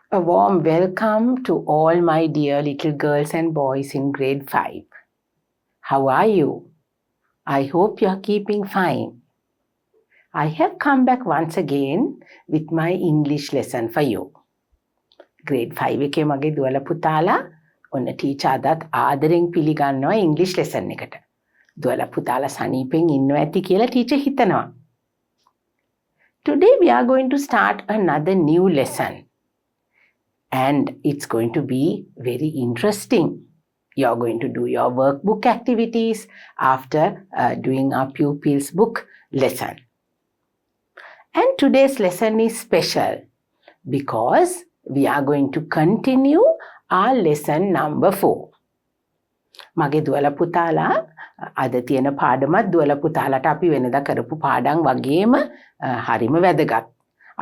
A warm welcome to all my dear little girls and boys in grade 5. How are you? I hope you are keeping fine. I have come back once again with my English lesson for you. Grade 5 එකේ මගේ දුවලා පුතාලා ඔන්න teacher අදත් ආදරෙන් පිළිගන්නවා English lesson එකට. දුවලා පුතාලා සනීපෙන් ඉන්නවා ඇති කියලා ටීචර් හිතනවා. Today we are going to start another new lesson. And it's going to be very interesting. You're going to do your workbook activities after doing our pupils book lesson. And today's lesson is special because we are going to continue our lesson number 4. මගේ දුවලා පුතාලා අද තියෙන පාඩමත් දුවලා පුතාලට අපි වෙනදා කරපු පාඩම් වගේම හරිම වැදගත්.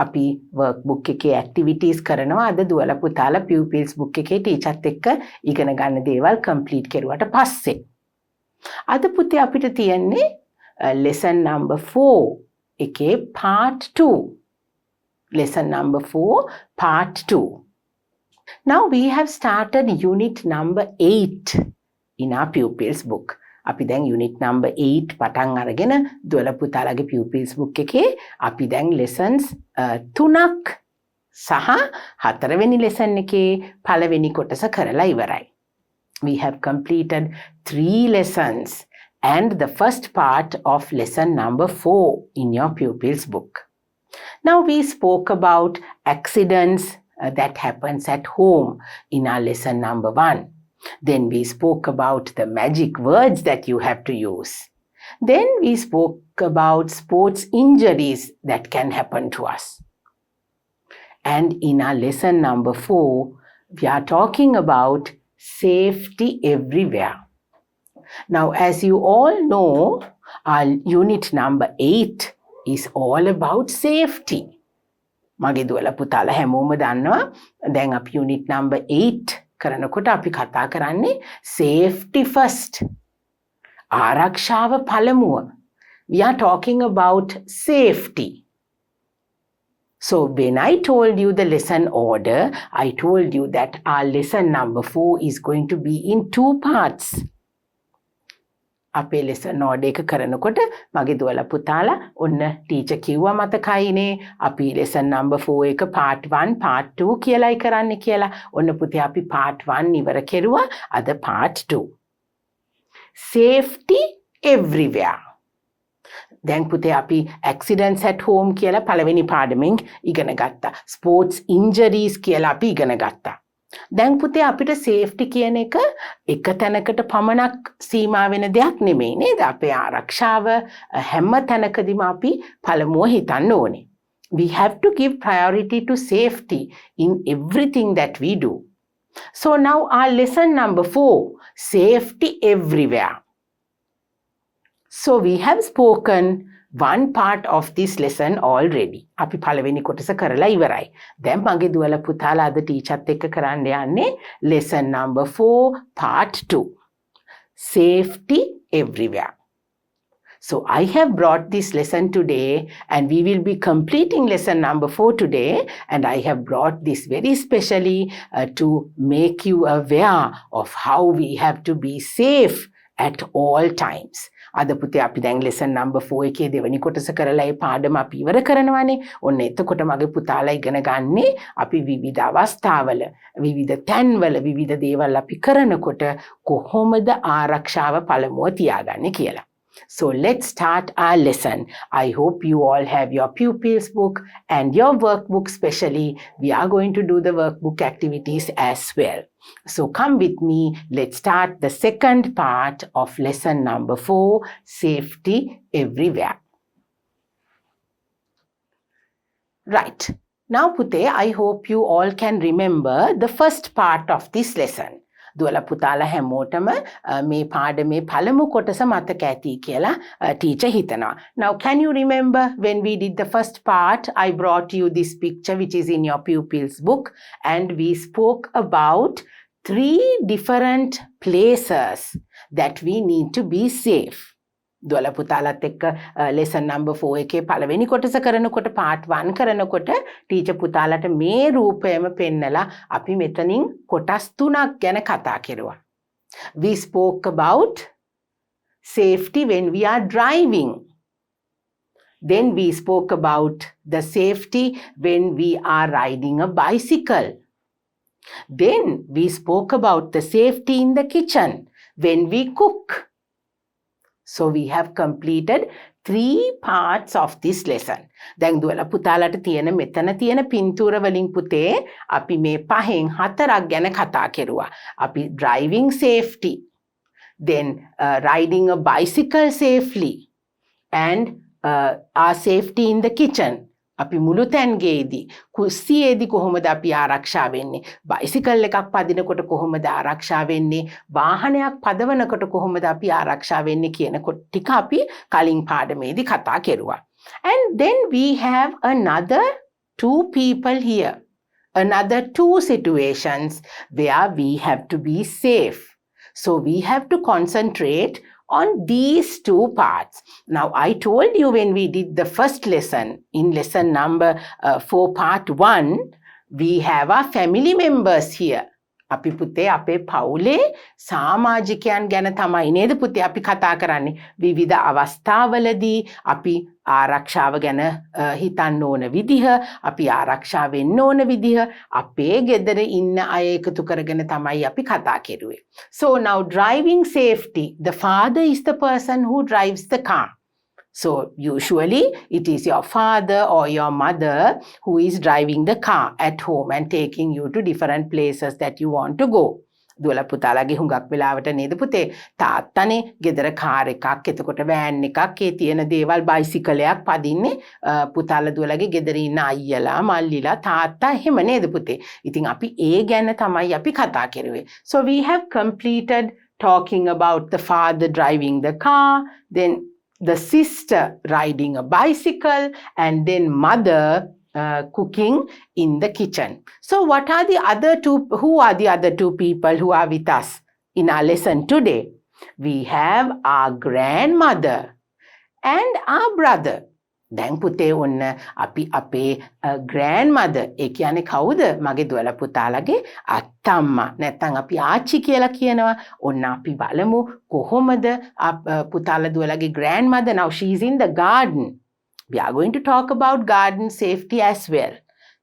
අපි workbook එකේ activities කරනවා අද දුවලා පුතාලා pupils book එකේ ටීචර්ත් එක්ක ඉගෙන ගන්න දේවල් complete කරුවට පස්සේ. අද පුතේ අපිට තියෙන්නේ lesson number 4 එකේ part 2. Lesson number 4 part 2. Now we have started unit number 8 in our pupils book. අපි දැන් unit number 8 පටන් අරගෙන දුවලා පුතාලාගේ pupils book එකේ අපි දැන් lessons 3ක් සහ 4 වෙනි lesson එකේ පළවෙනි කොටස කරලා ඉවරයි. We have completed 3 lessons and the first part of lesson number 4 in your pupils book. Now we spoke about accidents that happens at home in our lesson number 1. Then we spoke about the magic words that you have to use. Then we spoke about sports injuries that can happen to us. And in our lesson number 4, we are talking about safety everywhere. Now, as you all know, our unit number 8 is all about safety. මගේ දුවලා පුතාලා හැමෝම දන්නවා දැන් අපි unit number 8 කරනකොට අපි කතා කරන්නේ safety first. ආරක්ෂාව පළමුව. We are talking about safety. So when I told you the lesson order, I told you that our lesson number 4 is going to be in 2 parts. අපේ lesson order එක කරනකොට මගේ දුවලා පුතාලා ඔන්න ටීචර් කිව්වා මතකයිනේ අපි lesson number 4 එක part 1 part 2 කියලායි කරන්නේ කියලා. ඔන්න පුතේ අපි part 1 ඉවර කෙරුවා. අද part 2. Safety everywhere. දැන් පුතේ අපි accidents at home කියලා පළවෙනි පාඩමෙන් ඉගෙන ගත්තා. Sports injuries කියලා අපි ඉගෙන ගත්තා. දැන් පුතේ අපිට safety කියන එක තැනකට පමණක් සීමා වෙන දෙයක් නෙමෙයි නේද? අපේ ආරක්ෂාව හැම තැනකදීම අපි පළමුව හිතන්න ඕනේ. We have to give priority to safety in everything that we do. So now our lesson number 4, safety everywhere. So we have spoken one part of this lesson already. අපි පළවෙනි කොටස කරලා ඉවරයි. දැන් මගේ දුවලා පුතාලා අද ටීචර්ත් එක්ක කරන්න යන්නේ lesson number 4 part 2. Safety everywhere. So I have brought this lesson today and we will be completing lesson number 4 today, and I have brought this very specially to make you aware of how we have to be safe at all times. අද පුතේ අපි දැන් lesson number 4 එකේ දෙවෙනි කොටස කරලා ඒ පාඩම අපි ඉවර කරනවානේ. ඔන්න එතකොට මගේ පුතාලා ඉගෙන ගන්නේ අපි විවිධ අවස්ථාවල විවිධ තැන්වල විවිධ දේවල් අපි කරනකොට කොහොමද ආරක්ෂාව පළමුව තියාගන්නේ කියලා. So let's start our lesson. I hope you all have your pupils book and your workbook specially. We are going to do the workbook activities as well. So come with me. Let's start the second part of lesson number 4, safety everywhere. Right. Now Pute, I hope you all can remember the first part of this lesson. දුවලා පුතාලා හැමෝටම මේ පාඩමේ පළමු කොටස මතක ඇති කියලා teacher හිතනවා. Now can you remember when we did the first part, I brought you this picture which is in your pupils book, and we spoke about 3 different places that we need to be safe. දුවලා පුතාලත් එක්ක lesson number 4 එකේ පළවෙනි කොටස කරනකොට part 1 කරනකොට teacher පුතාලට මේ රූපයම පෙන්නලා අපි මෙතනින් කොටස් 3ක් ගැන කතා කරුවා. We spoke about safety when we are driving. Then we spoke about the safety when we are riding a bicycle. Then we spoke about the safety in the kitchen when we cook. So we have completed 3 parts of this lesson. දැන් දුවලා පුතාලට තියෙන මෙතන තියෙන පින්තූර වලින් පුතේ අපි මේ 5න් 4ක් ගැන කතා කරුවා. අපි driving safety, then riding a bicycle safely, and our safety in the kitchen. අපි මුළු තැන්ගේදී කුස්සියේදී කොහොමද අපි ආරක්ෂා වෙන්නේ, බයිසිකල් එකක් පදිනකොට කොහොමද ආරක්ෂා වෙන්නේ, වාහනයක් පදවනකොට කොහොමද අපි ආරක්ෂා වෙන්නේ කියන ටික අපි කලින් පාඩමේදී කතා කෙරුවා. And then we have another 2 people here, another 2 situations where we have to be safe. So we have to concentrate on these 2 parts. Now, I told you when we did the first lesson, in lesson number 4 part 1, we have our family members here. අපි පුතේ අපේ පවුලේ සමාජිකයන් ගැන තමයි නේද පුතේ අපි කතා කරන්නේ. විවිධ අවස්ථාවලදී අපි ආරක්ෂාව ගැන හිතන්න ඕන විදිහ, අපි ආරක්ෂා වෙන්න ඕන විදිහ, අපේ ගෙදර ඉන්න අය එකතු කරගෙන තමයි අපි කතා කෙරුවේ. So now driving safety, the father is the person who drives the car. So usually it is your father or your mother who is driving the car at home and taking you to different places that you want to go. දුවලා පුතාලගේ හුඟක් වෙලාවට නේද පුතේ තාත්තනේ ගෙදර car එකක් එතකොට van එකක් ඒ තියෙන දේවල් බයිසිකලයක් පදින්නේ පුතාලා දුවලාගේ ගෙදර ඉන්න අයියලා මල්ලිලා තාත්තා එහෙම නේද පුතේ. ඉතින් අපි ඒ ගැන තමයි අපි කතා කරුවේ. So we have completed talking about the father driving the car, then the sister riding a bicycle, and then mother cooking in the kitchen. So what are the other 2, who are the other 2 people who are with us in our lesson today? We have our grandmother and our brother. දැන් පුතේ ඔන්න අපි අපේ grandmother ඒ කියන්නේ කවුද? මගේ දුවලා පුතාලගේ අත්තම්මා නැත්නම් අපි ආච්චි කියලා කියනවා. ඔන්න අපි බලමු කොහොමද පුතාලා දුවලාගේ grandmother. Now she is in the garden. We are going to talk about garden safety as well.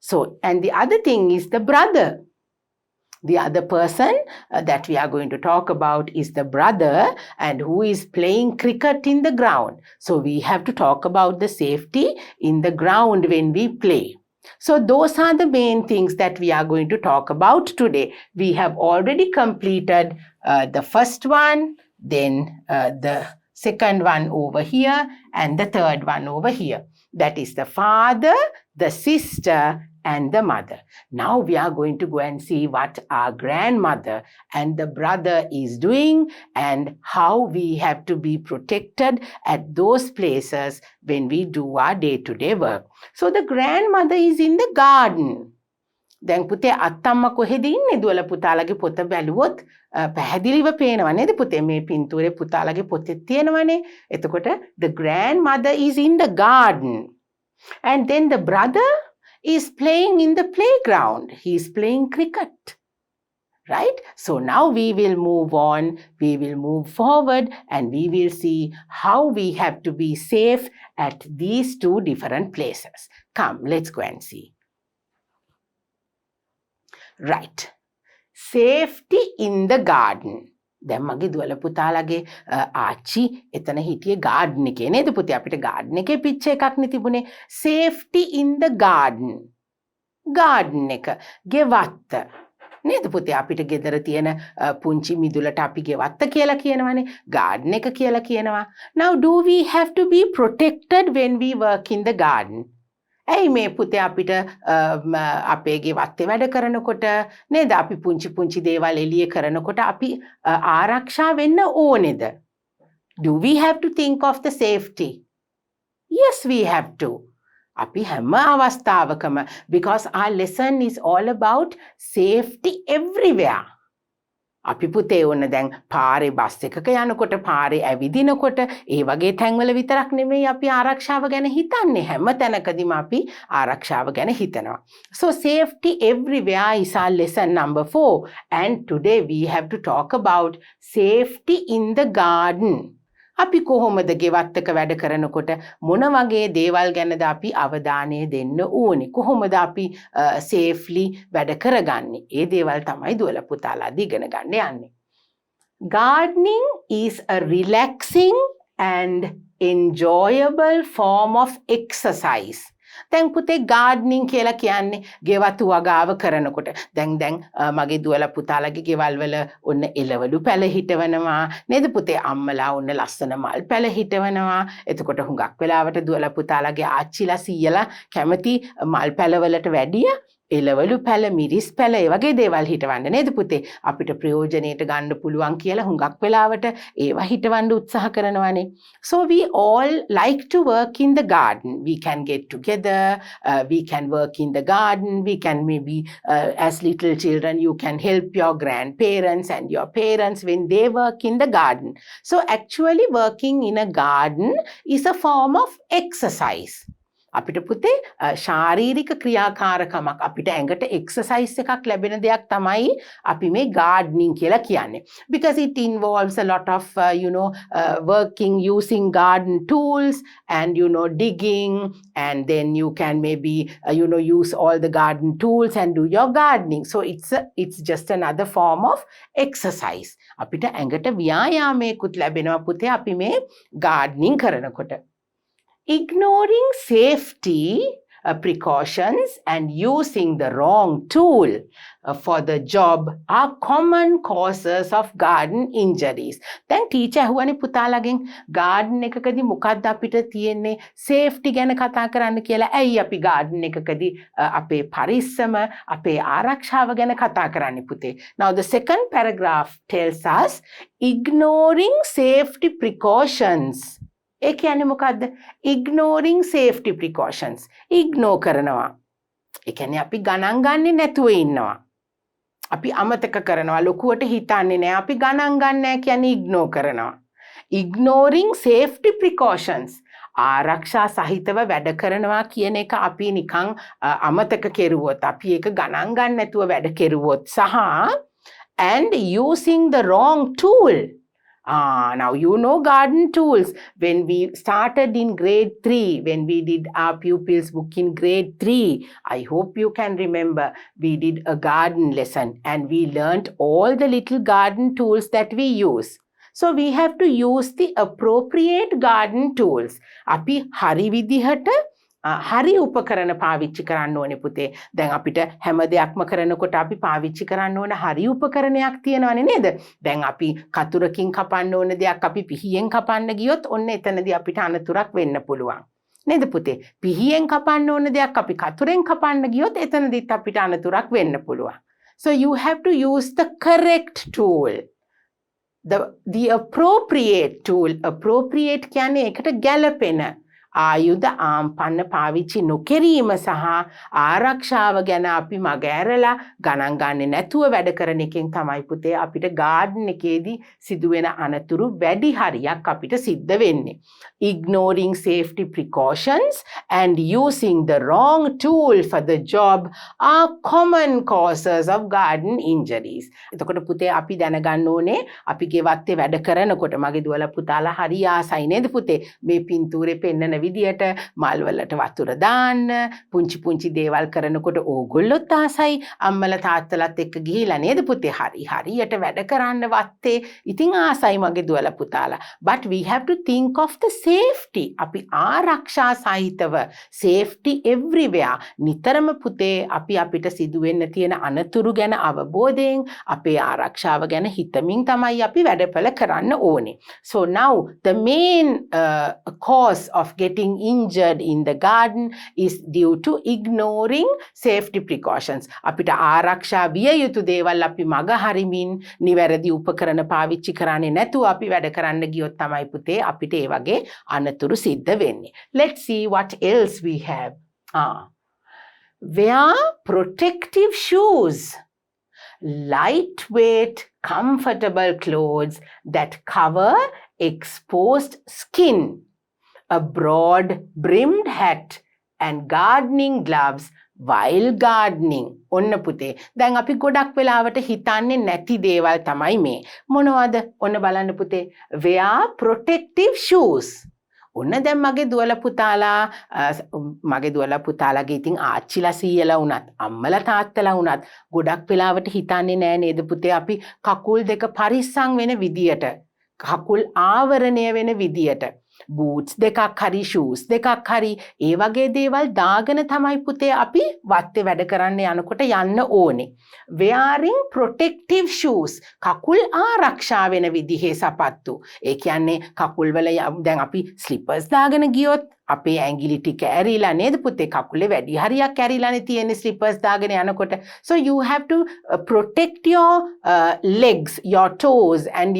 So, and the other thing is the brother. The other person that we are going to talk about is the brother, and who is playing cricket in the ground. So we have to talk about the safety in the ground when we play. So those are the main things that we are going to talk about today. We have already completed the first one, then the second one over here, and the third one over here. That is the father, the sister, and the mother. Now we are going to go and see what our grandmother and the brother is doing and how we have to be protected at those places when we do our day-to-day work. So the grandmother is in the garden. දැන් පුතේ අත්තම්මා කොහෙද ඉන්නේ? දුවලා පුතාලගේ පොත බැලුවොත් පැහැදිලිව පේනවා නේද පුතේ? මේ පින්තූරේ පුතාලගේ පොතේ තියෙනවනේ. එතකොට the grandmother is in the garden, and then the brother is playing in the playground. He is playing cricket, right? So now we will move on, we will move forward, and we will see how we have to be safe at these 2 different places. Come, let's go and see. Right. Safety in the garden. දැන් මගේ දුවලා පුතාලගේ ආච්චි එතන හිටියේ garden එකේ නේද පුතේ? අපිට garden එකේ picture එකක් නේ තිබුණේ. Safety in the garden. garden එක ගෙවත්ත නේද පුතේ? අපිට ගෙදර තියෙන පුංචි මිදුලට අපි ගෙවත්ත කියලා කියනවානේ. garden එක කියලා කියනවා. Now do we have to be protected when we work in the garden? ඇයි මේ පුතේ අපිට අපේ ගෙවත්තේ වැඩ කරනකොට නේද අපි පුංචි දේවල් එළිය කරනකොට අපි ආරක්ෂා වෙන්න ඕනේද? Do we have to think of the safety? Yes, we have to. අපි හැම අවස්ථාවකම, because our lesson is all about safety everywhere. අපි පුතේ ඔන්න දැන් පාරේ බස් එකක යනකොට පාරේ ඇවිදිනකොට ඒ වගේ තැන්වල විතරක් නෙමෙයි අපි ආරක්ෂාව ගැන හිතන්නේ හැම තැනකදීම අපි ආරක්ෂාව ගැන හිතනවා. So safety everywhere is our lesson number 4 and today we have to talk about safety in the garden. අපි කොහොමද ගෙවත්තක වැඩ කරනකොට මොන වගේ දේවල් ගැනද අපි අවධානය දෙන්න ඕනේ කොහොමද අපි safely වැඩ කරගන්නේ ඒ දේවල් තමයි දුවල පුතාලා ඉගෙන ගන්න යන්නේ. Gardening is a relaxing and enjoyable form of exercise. දැන් පුතේ gardening කියලා කියන්නේ ගෙවතු වගාව කරනකොට දැන් මගේ දුවලා පුතාලගේ ගෙවල් වල ඔන්න එළවලු පැල හිටවනවා නේද පුතේ අම්මලා ඔන්න ලස්සන මල් පැල හිටවනවා එතකොට හුඟක් වෙලාවට දුවලා පුතාලගේ ආච්චිලා සීයලා කැමති මල් පැල වලට වැඩිය එළවලු පැල මිරිස් පැල ඒ වගේ දේවල් හිටවන්න නේද පුතේ අපිට ප්‍රයෝජනෙට ගන්න පුළුවන් කියලා හුඟක් වෙලාවට ඒවා හිටවන්න උත්සාහ කරනවානේ. So we all like to work in the garden. We can get together, we can work in the garden, we can maybe as little children you can help your grandparents and your parents when they work in the garden. So actually working in a garden is a form of exercise. අපිට පුතේ ශාරීරික ක්‍රියාකාරකමක් අපිට ඇඟට exercise එකක් ලැබෙන දෙයක් තමයි අපි මේ gardening කියලා කියන්නේ because it involves a lot of working using garden tools and digging and then you can maybe use all the garden tools and do your gardening so it's just another form of exercise අපිට ඇඟට ව්‍යායාමයකුත් ලැබෙනවා පුතේ අපි මේ gardening කරනකොට. Ignoring safety precautions and using the wrong tool for the job are common causes of garden injuries. දැන් teacher අහුවනේ පුතාලගෙන් garden එකකදී මොකක්ද අපිට තියෙන්නේ safety ගැන කතා කරන්න කියලා. ඇයි අපි garden එකකදී අපේ පරිස්සම අපේ ආරක්ෂාව ගැන කතා කරන්නේ පුතේ. Now the second paragraph tells us ignoring safety precautions. ඒ කියන්නේ මොකද්ද? Ignoring safety precautions. Ignore කරනවා. ඒ කියන්නේ අපි ගණන් ගන්නේ නැතුව ඉන්නවා. අපි අමතක කරනවා. ලොකුවට හිතන්නේ නැහැ. අපි ගණන් ගන්න නැහැ කියන්නේ ignore කරනවා. Ignoring safety precautions. ආරක්ෂා සහිතව වැඩ කරනවා කියන එක අපි නිකන් අමතක කෙරුවොත් අපි ඒක ගණන් ගන්න නැතුව වැඩ කෙරුවොත් සහ and using the wrong tool. Now you know garden tools. When we started in grade 3, when we did our pupils book in grade 3, I hope you can remember, we did a garden lesson and we learnt all the little garden tools that we use. So we have to use the appropriate garden tools. අපි හරි විදිහට හරි උපකරණ පාවිච්චි කරන්න ඕනේ පුතේ. දැන් අපිට හැම දෙයක්ම කරනකොට අපි පාවිච්චි කරන්න ඕන හරි උපකරණයක් තියෙනවනේ නේද? දැන් අපි කතුරකින් කපන්න ඕන දෙයක් අපි පිහියෙන් කපන්න ගියොත් ඔන්න එතනදී අපිට අනතුරක් වෙන්න පුළුවන්. නේද පුතේ? පිහියෙන් කපන්න ඕන දෙයක් අපි කතුරෙන් කපන්න ගියොත් එතනදිත් අපිට අනතුරක් වෙන්න පුළුවන්. So you have to use the correct tool. The appropriate tool. Appropriate කියන්නේ ඒකට ගැළපෙන ආයුධ ආම්පන්න පාවිච්චි නොකිරීම සහ ආරක්ෂාව ගැන අපි මග ඇරලා ගණන් ගන්නේ නැතුව වැඩ කරන එකෙන් තමයි පුතේ අපිට garden එකේදී සිදුවෙන අනතුරු වැඩි හරියක් අපිට සිද්ධ වෙන්නේ. Ignoring safety precautions and using the wrong tool for the job are common causes of garden injuries. එතකොට පුතේ අපි දැනගන්න ඕනේ අපි ගෙවත්තේ වැඩ කරනකොට මගේ දුවලා පුතාලා හරි ආසයි නේද පුතේ මේ පින්තූරේ පෙන්නන විදියට මල් වලට වතුර දාන්න පුංචි දේවල් කරනකොට ඕගොල්ලොත් ආසයි අම්මලා තාත්තලාත් එක්ක ගිහිලා නේද පුතේ හරියට වැඩ කරන්න වත්තේ ඉතින් ආසයි මගේ දුවලා පුතාලා but we have to think of the safety අපි ආරක්ෂා සහිතව safety everywhere නිතරම පුතේ අපි අපිට සිදු වෙන්න තියෙන අනතුරු ගැන අවබෝධයෙන් අපේ ආරක්ෂාව ගැන හිතමින් තමයි අපි වැඩපළ කරන්න ඕනේ. So now the main cause of getting injured in the garden is due to ignoring safety precautions. අපිට ආරක්ෂා විය යුතු දේවල් අපි මග හරිමින් නිවැරදි උපකරණ පාවිච්චි කරන්නේ නැතුව අපි වැඩ කරන්න ගියොත් තමයි පුතේ අපිට ඒ වගේ අනතුරු සිද්ධ වෙන්නේ. Let's see what else we have. Wear protective shoes. lightweight, comfortable clothes that cover exposed skin, a broad brimmed hat and gardening gloves while gardening. ඔන්න පුතේ දැන් අපි ගොඩක් වෙලාවට හිතන්නේ නැති දේවල් තමයි මේ. මොනවද? ඔන්න බලන්න පුතේ. wear protective shoes. ඔන්න දැන් මගේ දුවලා පුතාලාගේ ඉතින් ආච්චිලා සීයලා වුණත් අම්මලා තාත්තලා වුණත් ගොඩක් වෙලාවට හිතන්නේ නෑ නේද පුතේ අපි කකුල් දෙක පරිස්සම් වෙන විදියට කකුල් ආවරණය වෙන විදියට බූට්ස් දෙකක් හරි ෂූස් දෙකක් හරි ඒ වගේ දේවල් දාගෙන තමයි පුතේ අපි වත්තේ වැඩ කරන්න යනකොට යන්න ඕනේ. wearing protective shoes කකුල් ආරක්ෂා වෙන විදිහේ සපත්තු. ඒ කියන්නේ කකුල් වල දැන් අපි ස්ලිපර්ස් දාගෙන ගියොත් අපේ ඇඟිලි ටික ඇරිලා නේද පුතේ කකුලේ වැඩි හරියක් ඇරිලානේ තියෙන්නේ ස්ලිපර්ස් දාගෙන යනකොට. So you have to protect your legs, your toes and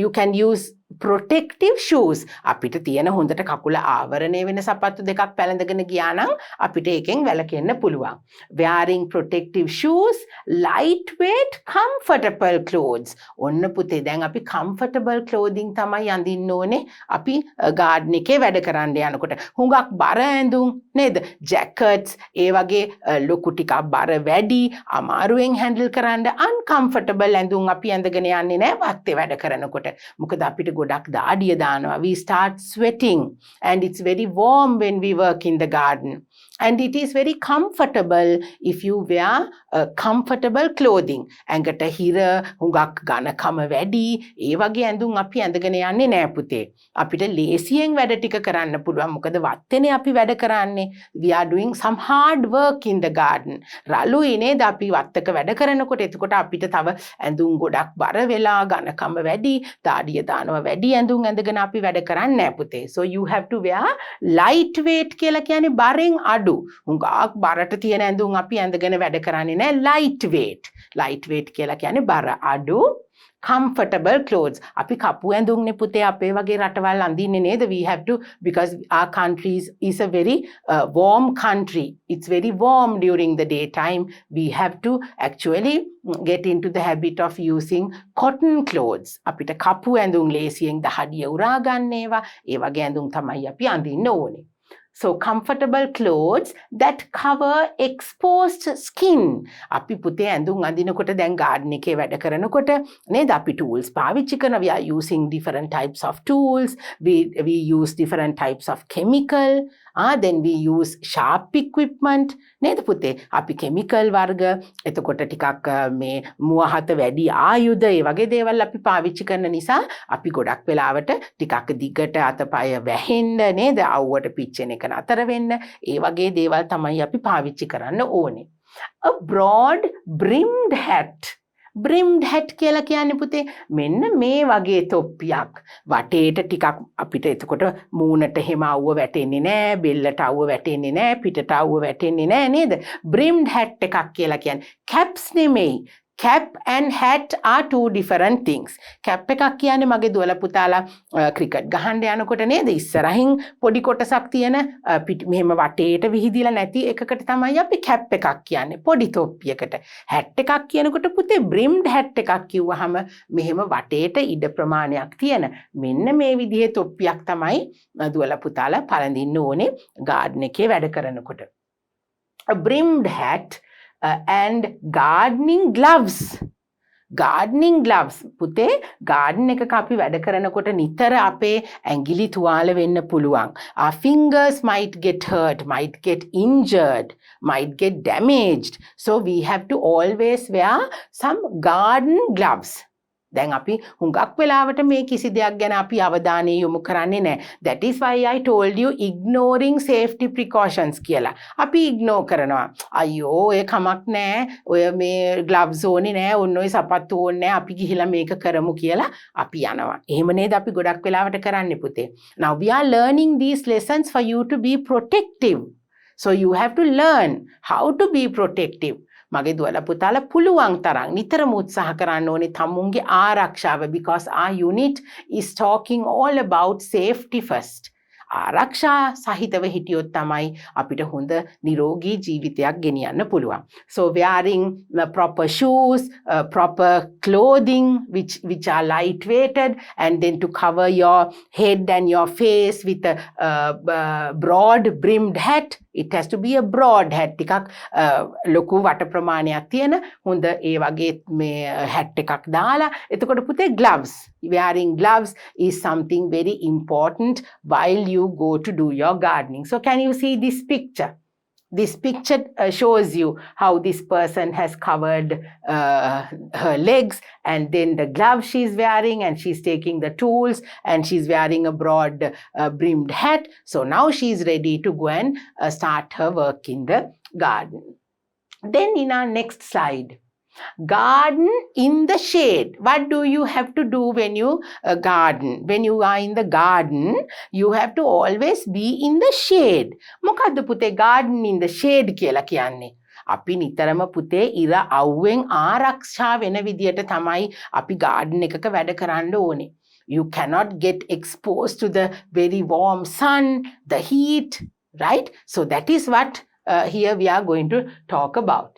you can use protective shoes. අපිට තියෙන හොඳට කකුල ආවරණය වෙන සපත්තු දෙකක් පැළඳගෙන ගියා නම් අපිට ඒකෙන් වැළකෙන්න පුළුවන්. wearing protective shoes, lightweight, comfortable clothes. ඔන්න පුතේ දැන් අපි comfortable clothing තමයි අඳින්න ඕනේ. අපි garden එකේ වැඩ කරන්න යනකොට හුඟක් බර ඇඳුම් නේද? jackets ඒ වගේ ලොකු ටිකක් බර වැඩි අමාරුවෙන් handle කරන්න uncomfortable ඇඳුම් අපි ඇඳගෙන යන්නේ නැහැ වත්තේ වැඩ කරනකොට. මොකද අපිට ගොඩක් දාඩිය දානවා. We start sweating and it's very warm when we work in the garden. And it is very comfortable if you wear comfortable clothing. ඇඟට හිර හුඟක් ඝනකම වැඩි ඒ වගේ ඇඳුම් අපි ඇඳගෙන යන්නේ නෑ පුතේ. අපිට ලේසියෙන් වැඩ ටික කරන්න පුළුවන්. මොකද වත්තේනේ අපි වැඩ කරන්නේ. We are doing some hard work in the garden. රළුයි නේද අපි වත්තක වැඩ කරනකොට. එතකොට අපිට තව ඇඳුම් ගොඩක් බර වෙලා ඝනකම වැඩි දාඩිය දානවා වැඩි ඇඳුම් ඇඳගෙන අපි වැඩ කරන්නේ නෑ පුතේ. So you have to wear lightweight කියලා කියන්නේ බරෙන් අඩු. හුඟක් බරට තියෙන ඇඳුම් අපි ඇඳගෙන වැඩ කරන්නේ නෑ. lightweight කියලා කියන්නේ බර අඩු comfortable clothes. අපි කපු ඇඳුම්නේ පුතේ අපේ වගේ රටවල් අඳින්නේ නේද? We have to, because our country is a very warm country. It's very warm during the daytime. We have to actually get into the habit of using cotton clothes. අපිට කපු ඇඳුම් ලේසියෙන් දහඩිය උරා ගන්න ඒවා ඒ වගේ ඇඳුම් තමයි අපි අඳින්න ඕනේ. So comfortable clothes that cover exposed skin. අපි පුතේ ඇඳුම් අඳිනකොට දැන් garden එකේ වැඩ කරනකොට නේද අපි tools පාවිච්චි කරනවා. We are using different types of tools. We use different types of chemical. Then we use sharp equipment. නේද පුතේ අපි chemical වර්ග එතකොට ටිකක් මේ මුවහත වැඩි ආයුධ ඒ වගේ දේවල් අපි පාවිච්චි කරන නිසා අපි ගොඩක් වෙලාවට ටිකක් දිගට අතපය වැහෙන්න නේද අවුවට පිච්චෙන එක නතර වෙන්න ඒ වගේ දේවල් තමයි අපි පාවිච්චි කරන්න ඕනේ. A broad brimmed hat. brimmed hat කියලා කියන්නේ පුතේ මෙන්න මේ වගේ තොප්පියක් වටේට ටිකක් අපිට එතකොට මූණට හැම අවුව වැටෙන්නේ නැහැ බෙල්ලට අවුව වැටෙන්නේ නැහැ පිටට අවුව වැටෙන්නේ නැහැ නේද? brimmed hat එකක් කියලා කියන්නේ caps නෙමෙයි. cap and hat are two different things. cap එකක් කියන්නේ මගේ දුවලා පුතාලා ක්‍රිකට් ගහන්න යනකොට නේද ඉස්සරහින් පොඩි කොටසක් තියෙන මෙහෙම වටේට විහිදිලා නැති එකකට තමයි අපි cap එකක් කියන්නේ පොඩි තොප්පියකට. hat එකක් කියනකොට පුතේ brimmed hat එකක් කිව්වහම මෙහෙම වටේට ඉඩ ප්‍රමාණයක් තියෙන මෙන්න මේ විදිහේ තොප්පියක් තමයි දුවලා පුතාලා පළඳින්න ඕනේ garden එකේ වැඩ කරනකොට. A brimmed hat and gardening gloves. gardening gloves පුතේ garden එකක අපි වැඩ කරනකොට නිතර අපේ ඇඟිලි තුවාල වෙන්න පුළුවන්. Our fingers might get hurt, might get injured, might get damaged. So we have to always wear some garden gloves. දැන් අපි හුඟක් වෙලාවට මේ කිසි දෙයක් ගැන අපි අවධානය යොමු කරන්නේ නැහැ. That is why I told you ignoring safety precautions කියලා. අපි ignore කරනවා. අයියෝ ඔය කමක් නැහැ. ඔය මේ gloves ඕනේ නැහැ. ඔන්න ඔය සපත්තු ඕනේ නැහැ. අපි ගිහිලා මේක කරමු කියලා අපි යනවා. එහෙම නේද අපි ගොඩක් වෙලාවට කරන්නේ පුතේ. Now we are learning these lessons for you to be protective. So you have to learn how to be protective. මගේ දුවලා පුතාලා පුළුවන් තරම් නිතරම උත්සාහ කරන්න ඕනේ තමුන්ගේ ආරක්ෂාව because our unit is talking all about safety first. ආරක්ෂා සහිතව හිටියොත් තමයි අපිට හොඳ නිරෝගී ජීවිතයක් ගෙනියන්න පුළුවන්. So wearing proper shoes, proper clothing which are light weighted, and then to cover your head and your face with a broad brimmed hat. It has to be a broad hat. ටිකක් ලොකු වට ප්‍රමාණයක් තියෙන හොඳ ඒ වගේ මේ hat එකක් දාලා. එතකොට පුතේ gloves. Wearing gloves is something very important while you go to do your gardening. So can you see this picture? This picture shows you how this person has covered her legs, and then the gloves she's wearing, and she's taking the tools, and she's wearing a broad brimmed hat. So now she's ready to go and start her work in the garden. Then in our next slide, garden in the shade. What do you have to do when you garden? When you are in the garden, you have to always be in the shade. මොකද්ද පුතේ garden in the shade කියලා කියන්නේ? අපි නිතරම පුතේ ඉර අවුවෙන් ආරක්ෂා වෙන විදියට තමයි අපි garden එකක වැඩ කරන්න ඕනේ. You cannot get exposed to the very warm sun, the heat, right? So that is what here we are going to talk about.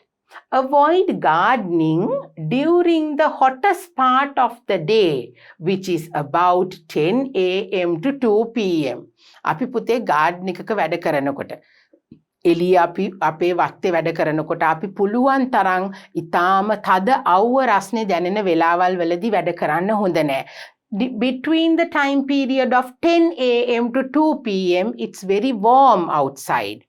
Avoid gardening during the hottest part of the day, which is about 10 a.m. to 2 p.m. අපි පුතේ garden එකක වැඩ කරනකොට එළිය අපි අපේ වත්තේ වැඩ කරනකොට අපි පුළුවන් තරම් ඊටාම තද අවුව රස්නේ දැනෙන වෙලාවල් වලදී වැඩ කරන්න හොඳ නැහැ. Between the time period of 10 a.m. to 2 p.m. it's very warm outside.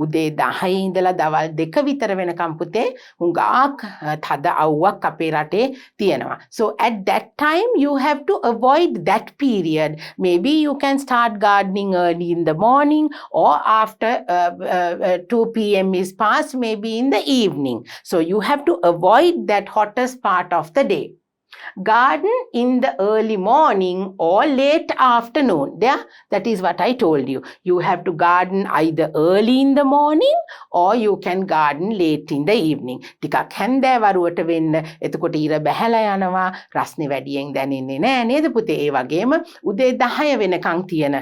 උදේ 10 ඉඳලා දවල් 2 විතර වෙනකම් පුතේ හුඟක් තද අවුවක් අපේ රටේ තියෙනවා. So at that time you have to avoid that period. Maybe you can start gardening early in the morning, or after 2 p.m. is passed, maybe in the evening. So you have to avoid that hottest part of the day. Garden in the early morning or late afternoon. There, that is what I told you. You have to garden either early in the morning or you can garden late in the evening. ටිකක් හැන්දෑවරුවට වෙන්න. එතකොට ඉර බැහැලා යනවා. රස්නේ වැඩියෙන් දැනෙන්නේ නැහැ නේද පුතේ? ඒ වගේම උදේ 10 වෙනකන් තියෙන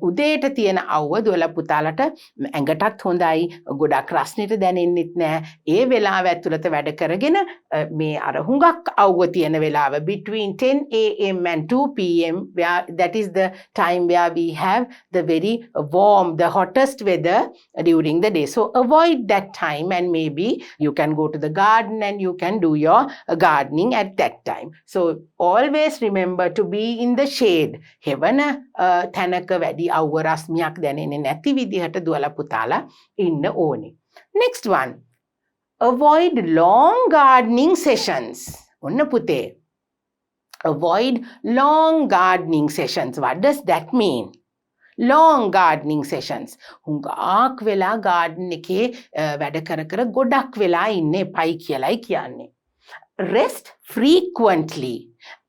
උදේට තියෙන අවුව දුවලා පුතාලට ඇඟටත් හොඳයි. ගොඩක් රස්නෙට දැනෙන්නෙත් නැහැ. ඒ වෙලාව ඇතුළත වැඩ කරගෙන මේ අර හුඟක් අවුව තියෙන වෙලාව between 10 a.m. and 2 p.m. where that is the time where we have the very warm, the hottest weather during the day. So avoid that time, and maybe you can go to the garden and you can do your gardening at that time. So always remember to be in the shade. හෙවන තැනක වැඩි අවුව රශ්මියක් දැනෙන්නේ නැති විදිහට දුවලා පුතාලා ඉන්න ඕනේ. Next one. Avoid long gardening sessions. ඔන්න පුතේ. Avoid long gardening sessions. What does that mean? Long gardening sessions. හුඟක් වෙලා garden එකේ වැඩ කර කර ගොඩක් වෙලා ඉන්න එපයි කියලායි කියන්නේ. Rest frequently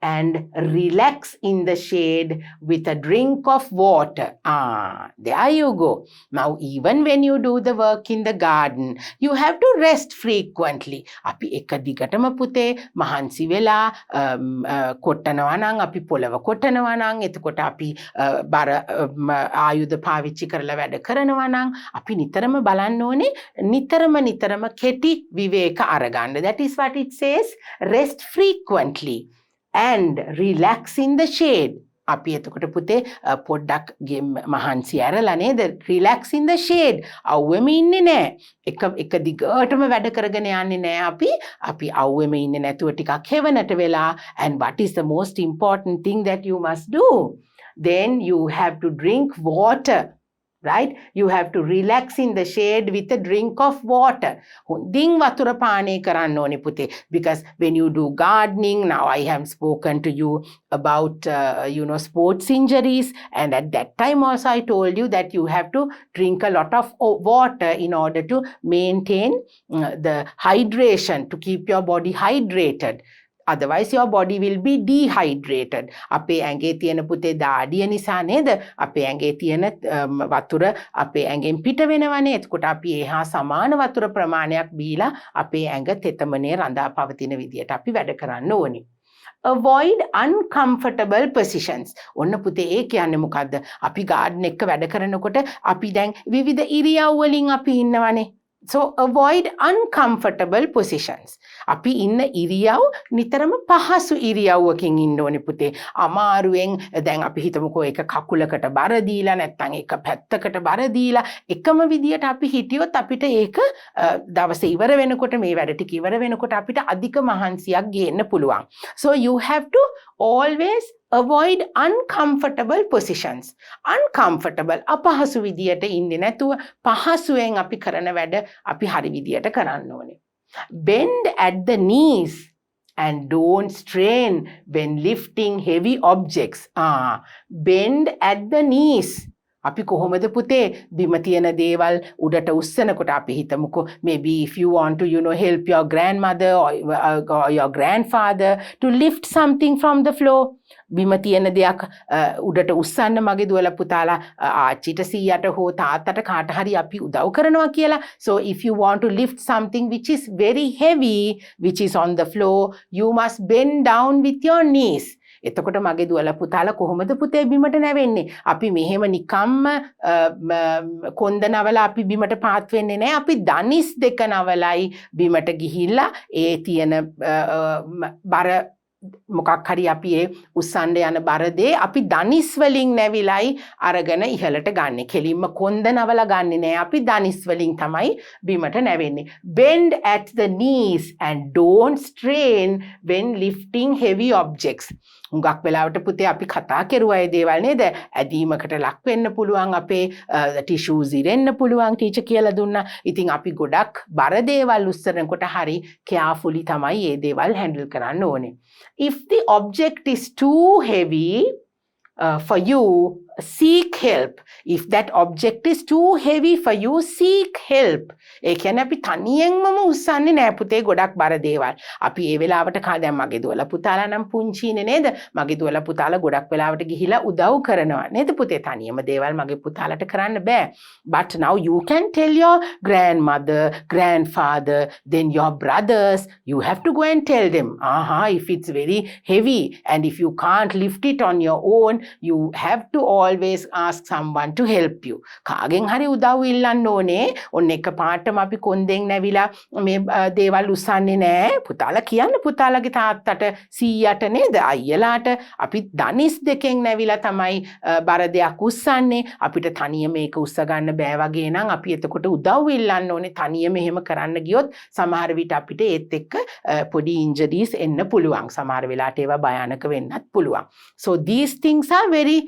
and relax in the shade with a drink of water. There you go. Now, even when you do the work in the garden, you have to rest frequently. අපි එක දිගටම පුතේ මහන්සි වෙලා කොටනවා නම් අපි පොළව කොටනවා නම් එතකොට අපි බර ආයුධ පාවිච්චි කරලා වැඩ කරනවා නම් අපි නිතරම බලන්න ඕනේ නිතරම කෙටි විවේක අරගන්න. That is what it says. Rest frequently and relax in the shade. අපි එතකොට පුතේ පොඩ්ඩක් මහන්සි ඇරලා නේද? relax in the shade. අවුවෙම ඉන්නේ නැහැ. එක දිගටම වැඩ කරගෙන යන්නේ නැහැ අපි අවුවෙම ඉන්නේ නැතුව ටිකක් හෙවණට වෙලා. And what is the most important thing that you must do? Then you have to drink water. Right? You have to relax in the shade with a drink of water. හොඳින් වතුර පානය කරන්න ඕනේ පුතේ. Because when you do gardening, now I have spoken to you about sports injuries, and at that time also I told you that you have to drink a lot of water in order to maintain the hydration, to keep your body hydrated. Otherwise your body will be dehydrated. අපේ ඇඟේ තියෙන පුතේ දාඩිය නිසා නේද? අපේ ඇඟේ තියෙන වතුර අපේ ඇඟෙන් පිට වෙනවනේ. එතකොට අපි එහා සමාන වතුර ප්‍රමාණයක් බීලා අපේ ඇඟ තෙතමනේ රඳා පවතින විදියට අපි වැඩ කරන්න ඕනේ. avoid uncomfortable positions. ඔන්න පුතේ ඒ කියන්නේ මොකද්ද? අපි garden එක වැඩ කරනකොට අපි දැන් විවිධ ඉරියව් වලින් අපි ඉන්නවනේ. So avoid uncomfortable positions. අපි ඉන්න ඉරියව් නිතරම පහසු ඉරියව්වකින් ඉන්න ඕනේ පුතේ. අමාරුවෙන් දැන් අපි හිතමුකෝ එක කකුලකට බර දීලා නැත්නම් එක පැත්තකට බර දීලා එකම විදියට අපි හිටියොත් අපිට ඒක දවස ඉවර වෙනකොට මේ වැඩ ටික ඉවර වෙනකොට අපිට අධික මහන්සියක් ගේන්න පුළුවන්. So you have to always avoid uncomfortable positions. Uncomfortable අපහසු විදියට ඉන්නේ නැතුව පහසුවෙන් අපි කරන වැඩ අපි හරි විදියට කරන්න ඕනේ. Bend at the knees and don't strain when lifting heavy objects. Bend at the knees. අපි කොහොමද පුතේ බිම තියෙන දේවල් උඩට උස්සනකොට අපි හිතමුකෝ maybe if you want to help your grandmother or your grandfather to lift something from the floor. බිම තියෙන දෙයක් උඩට උස්සන්න මගේ දුවලා පුතාලා ආච්චිට සීයට හෝ තාත්තට කාට හරි අපි උදව් කරනවා කියලා. So if you want to lift something which is very heavy which is on the floor, you must bend down with your knees. එතකොට මගේ දුවලා පුතාලා කොහොමද පුතේ බිමට නැවෙන්නේ? අපි මෙහෙම නිකම්ම කොන්ද නවලා අපි බිමට පාත් වෙන්නේ නැහැ. අපි දනිස් දෙක නවලයි බිමට ගිහිල්ලා ඒ තියෙන බර මොකක් හරි අපි ඒ උස්සන්න යන බර දේ අපි දනිස් වලින් නැවිලයි අරගෙන ඉහළට ගන්නෙ. කෙලින්ම කොන්ද නවලා ගන්නෙ නෑ. අපි දනිස් වලින් තමයි බිමට නැවෙන්නේ. Bend at the knees and don't strain when lifting heavy objects. හුඟක් වෙලාවට පුතේ අපි කතා කරුවා ඒ දේවල් නේද? ඇදීමකට ලක් වෙන්න පුළුවන්, අපේ ටිෂූස් ඉරෙන්න පුළුවන් ටීචර් කියලා දුන්නා. ඉතින් අපි ගොඩක් බර දේවල් උස්සනකොට හරි carefully තමයි මේ දේවල් handle කරන්න ඕනේ. If the object is too heavy for you, seek help. If that object is too heavy for you, seek help. ඒ කියන්නේ අපි තනියෙන්ම උස්සන්නේ නෑ පුතේ ගොඩක් බර දේවල්. අපි ඒ වෙලාවට දැන් මගේ දුවලා පුතාලා නම් පුංචිනේ නේද? මගේ දුවලා පුතාලා ගොඩක් වෙලාවට ගිහිලා උදව් කරනවා නේද පුතේ? තනියම දේවල් මගේ පුතාලට කරන්න බෑ. But now you can tell your grandmother, grandfather, then your brothers. You have to go and tell them. If it's very heavy and if you can't lift it on your own, you have to always ask someone to help you. කාගෙන් හරි උදව් ඉල්ලන්න ඕනේ. ඔන්න එක පාටම අපි කොන්දෙන් නැවිලා මේ දේවල් උස්සන්නේ නෑ. පුතාලා කියන්න පුතාලගේ තාත්තට සීයට නේද? අයියලාට අපි දනිස් දෙකෙන් නැවිලා තමයි බර දෙයක් උස්සන්නේ. අපිට තනියම මේක උස්ස ගන්න බෑ වගේ නම් අපි එතකොට උදව් ඉල්ලන්න ඕනේ. තනියම එහෙම කරන්න ගියොත් සමහර විට අපිට ඒත් එක්ක පොඩි injuries එන්න පුළුවන්. සමහර වෙලාවට ඒවා භයානක වෙන්නත් පුළුවන්. So these things are very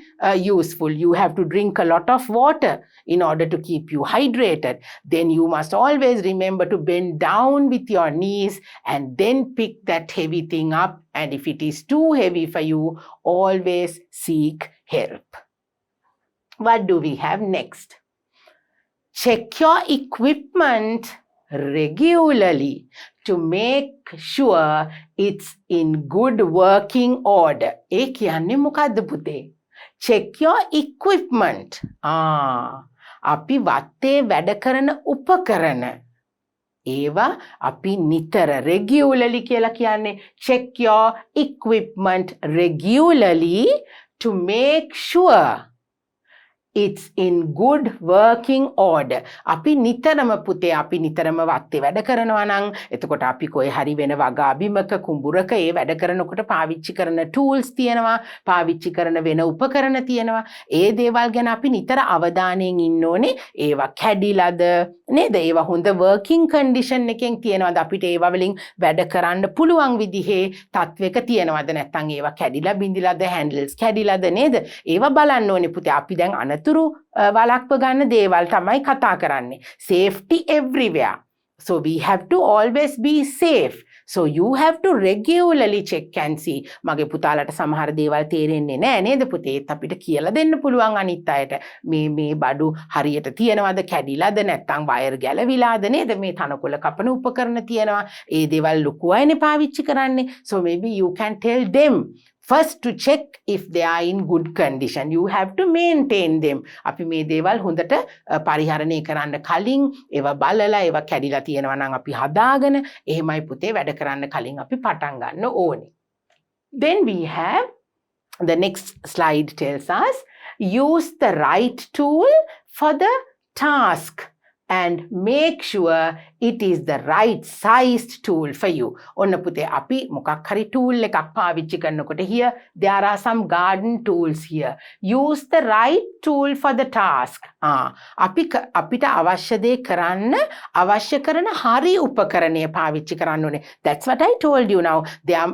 useful. You have to drink a lot of water in order to keep you hydrated. Then you must always remember to bend down with your knees and then pick that heavy thing up. And if it is too heavy for you, always seek help. What do we have next? Check your equipment regularly to make sure it's in good working order. ඒ කියන්නේ මොකද්ද පුතේ? Check your equipment. අපි වත්තේ වැඩ කරන උපකරණ. ඒවා අපි නිතර regularly කියලා කියන්නේ check your equipment regularly to make sure it's in good working order. අපි නිතරම පුතේ අපි නිතරම වත්තේ වැඩ කරනවා නම් එතකොට අපි කොහේ හරි වෙන වගා බිමක කුඹුරක ඒ වැඩ කරනකොට පාවිච්චි කරන tools තියෙනවා, පාවිච්චි කරන වෙන උපකරණ තියෙනවා. ඒ දේවල් ගැන අපි නිතර අවධානයෙන් ඉන්න ඕනේ. ඒවා කැඩිලාද නේද? ඒවා හොඳ working condition එකෙන් තියෙනවද? අපිට ඒවා වලින් වැඩ කරන්න පුළුවන් විදිහේ තත්වයක තියෙනවද? නැත්නම් ඒවා කැඩිලා බිඳිලාද? handles කැඩිලාද නේද? ඒවා බලන්න ඕනේ පුතේ. අපි දැන් අනතුරු වළක්ව ගන්න දේවල් තමයි කතා කරන්නේ. Safety everywhere. So we have to always be safe. So you have to regularly check and see. මගේ පුතාලට සමහර දේවල් තේරෙන්නේ නැහැ නේද පුතේ? ඒත් අපිට කියලා දෙන්න පුළුවන් අනිත් අයට. මේ බඩු හරියට තියනවද? කැඩිලාද? නැත්නම් වයර් ගැලවිලාද නේද? මේ තනකොළ කපන උපකරණ තියනවා. ඒ දේවල් ලොකු අයනේ පාවිච්චි කරන්නේ. So maybe you can tell them first to check if they are in good condition. You have to maintain them. අපි මේ දේවල් හොඳට පරිහරණය කරන්න කලින් ඒවා බලලා ඒවා කැඩිලා තියෙනවා නම් අපි හදාගෙන එහෙමයි පුතේ වැඩ කරන්න කලින් අපි පටන් ගන්න ඕනේ. Then we have the next slide tells us, use the right tool for the task and make sure it is the right sized tool for you. ඔන්න පුතේ අපි මොකක් හරි tool එකක් පාවිච්චි කරනකොට here there are some garden tools here. Use the right tool for the task. අපිට අවශ්‍ය දේ කරන්න අවශ්‍ය කරන හරි උපකරණය පාවිච්චි කරන්න ඕනේ. That's what I told you now.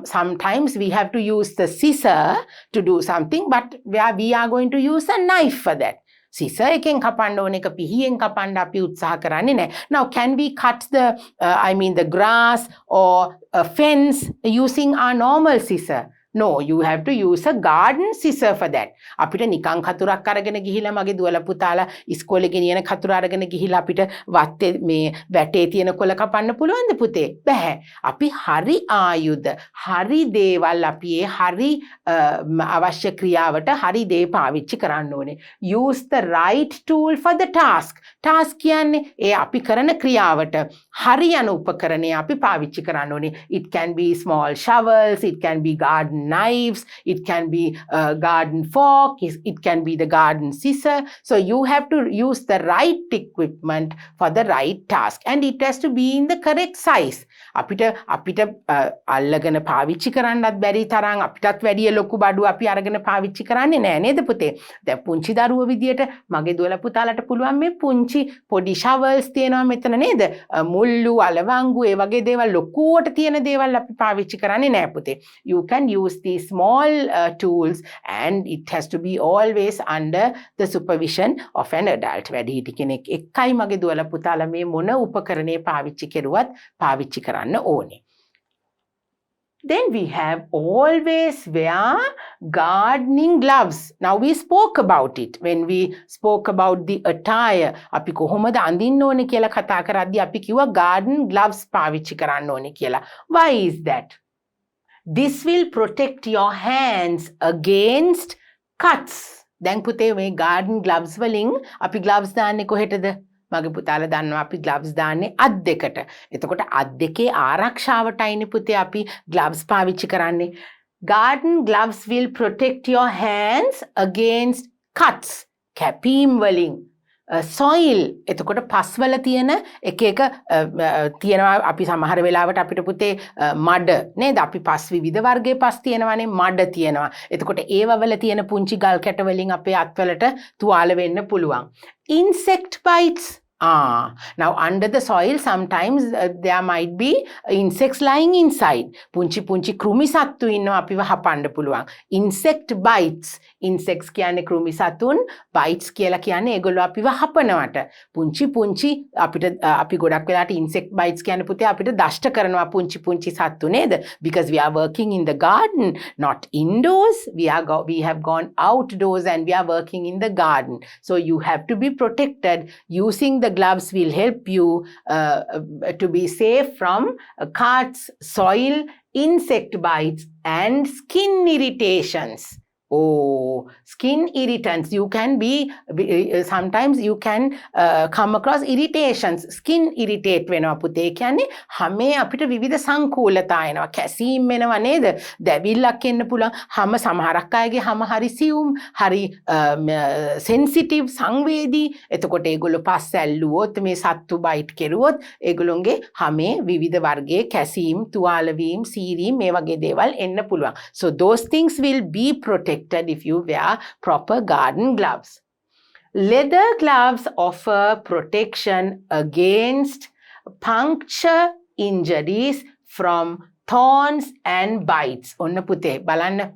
Sometimes we have to use the scissor to do something, but we are going to use a knife for that. Scissor එකෙන් කපන්න ඕන එක පිහියෙන් කපන්න අපි උත්සාහ කරන්නේ නැහැ. Now can we cut the grass or a fence using our normal scissor? No, you have to use a garden scissor for that. අපිට නිකන් කතුරක් අරගෙන ගිහිලා මගේ දුවලා පුතාලා ඉස්කෝලේ ගෙනියන කතුර අරගෙන ගිහිලා අපිට වත්තේ මේ වැටේ තියෙන කොළ කපන්න පුළුවන්ද පුතේ? බෑ. අපි හරි ආයුධ, හරි දේවල් අපි ඒ හරි අවශ්‍ය ක්‍රියාවට හරි දේ පාවිච්චි කරන්න ඕනේ. Use the right tool for the task. Task කියන්නේ ඒ අපි කරන ක්‍රියාවට හරි යන උපකරණය අපි පාවිච්චි කරන්න ඕනේ. It can be small shovels, it can be garden knives, it can be a garden fork, it can be the garden scissor. So you have to use the right equipment for the right task, and it has to be in the correct size. අපිට අල්ලගෙන පාවිච්චි කරන්නත් බැරි තරම් අපිටත් වැඩිය ලොකු බඩු අපි අරගෙන පාවිච්චි කරන්නේ නෑ නේද පුතේ? දැන් පුංචි දරුවෝ විදියට මගේ දුවලා පුතාලට පුළුවන් මේ පුංචි පොඩි shovels තියෙනවා මෙතන නේද? මුල්ලු අලවංගු ඒ වගේ දේවල් ලොකුවට තියෙන දේවල් අපි පාවිච්චි කරන්නේ නෑ පුතේ. You can use these small tools, and it has to be always under the supervision of an adult. වැඩිහිටි කෙනෙක් එක්කයි මගේ දුවලා පුතාලා මේ මොන උපකරණේ පාවිච්චි කරුවත් පාවිච්චි කරන්න ඕනේ. Then we have always wear gardening gloves. Now we spoke about it when we spoke about the attire. අපි කොහොමද අඳින්න ඕනේ කියලා කතා කරද්දී අපි කිව්වා garden gloves පාවිච්චි කරන්න ඕනේ කියලා. Why is that? This will protect your hands against cuts. දැන් පුතේ මේ garden gloves වලින් අපි gloves දාන්නේ කොහෙටද? මගේ පුතාලා දන්නවා අපි gloves දාන්නේ අත් දෙකට. එතකොට අත් දෙකේ ආරක්ෂාවටයිනේ පුතේ අපි gloves පාවිච්චි කරන්නේ. Garden gloves will protect your hands against cuts. කැපීම් වලින් soil එතකොට පස්වල තියෙන එක තියෙනවා අපි සමහර වෙලාවට අපිට පුතේ මඩ නේද අපි පස් විවිධ වර්ගයේ පස් තියෙනවානේ මඩ තියෙනවා එතකොට ඒවවල තියෙන පුංචි ගල් කැට වලින් අපේ අත්වලට තුවාල වෙන්න පුළුවන් insect bites now under the soil sometimes there might be insects lying inside punchi krumi sattu innawa apiwa hapanda puluwan insect bites insects kiyanne krumi satun bites kiyala kiyanne egollo apiwa hapanawata punchi apita api godak welata insect bites kiyanne puthe apita dashta karanawa punchi sattu neda because we are working in the garden not indoors we have gone outdoors and we are working in the garden so you have to be protected using the gloves will help you to be safe from cuts, soil, insect bites and skin irritations. Oh, skin irritants. You can be sometimes you can come across irritations. Skin irritate වෙනවා පුතේ කියන්නේ හැමේ අපිට විවිධ සංකූලතා එනවා. කැසීම් වෙනවා නේද? දැවිල්ලක් එන්න පුළුවන්. හැම සමහරක් අයගේ හැම හරි සියුම්, හරි sensitive සංවේදී. එතකොට ඒගොල්ලෝ පස් ඇල්ලුවොත් මේ සත්තු බයිට් කෙරුවොත් ඒගොල්ලොන්ගේ හැමේ විවිධ වර්ගයේ කැසීම්, තුවාල වීම, සීරීම් මේ වගේ දේවල් එන්න පුළුවන්. So those things will be protected if you wear proper garden gloves. Leather gloves offer protection against puncture injuries from thorns and bites. Onna puthe balanna